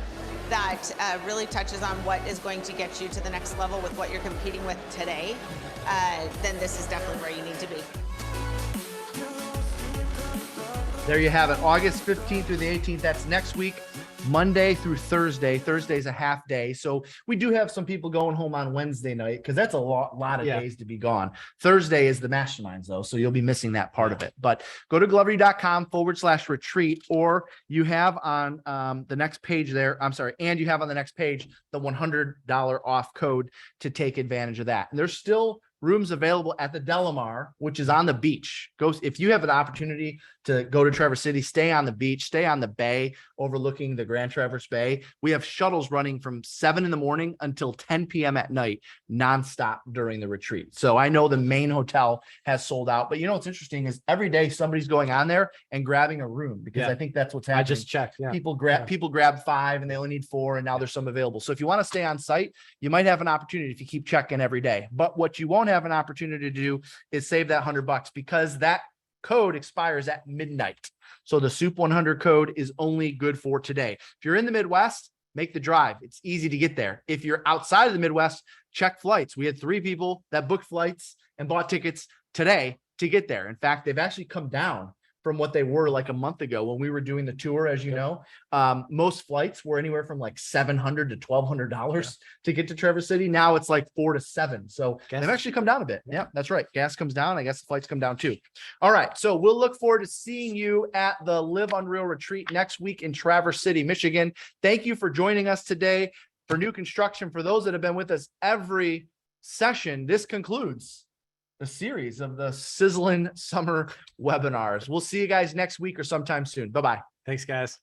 that really touches on what is going to get you to the next level with what you're competing with today, then this is definitely where you need to be. There you have it, August 15th through the 18th. That's next week, Monday through Thursday. Thursday's a half day. So we do have some people going home on Wednesday night because that's a lot of days to be gone. Thursday is the masterminds though, so you'll be missing that part of it. But go to glovery.com/retreat, or you have on the next page there, and you have on the next page the $100 off code to take advantage of that. And there's still rooms available at the Delamar, which is on the beach. Go if you have an opportunity to go to Traverse City, stay on the beach, stay on the bay overlooking the Grand Traverse Bay. We have shuttles running from 7 in the morning until 10 p.m. at night, nonstop during the retreat. So I know the main hotel has sold out, but you know what's interesting is every day somebody's going on there and grabbing a room, because Yeah. I think that's what's happening. I just checked. Yeah. People grab 5 and they only need 4, and now there's some available. So if you want to stay on site, you might have an opportunity if you keep checking every day. But what you won't have an opportunity to do is save that $100, because that code expires at midnight. So the Soup 100 code is only good for today. If you're in the Midwest, make the drive. It's easy to get there. If you're outside of the Midwest, check flights. We had 3 people that booked flights and bought tickets today to get there. In fact, they've actually come down from what they were like a month ago when we were doing the tour. As you know, most flights were anywhere from like $700 to $1,200 to get to Traverse City. Now it's like $400 to $700. So Gas. they've actually come down a bit. Yeah, that's right. Gas comes down. I guess the flights come down too. All right. So we'll look forward to seeing you at the Live Unreal Retreat next week in Traverse City, Michigan. Thank you for joining us today for New Construction. For those that have been with us every session, this concludes the series of the Sizzling Summer webinars. We'll see you guys next week or sometime soon. Bye-bye. Thanks, guys.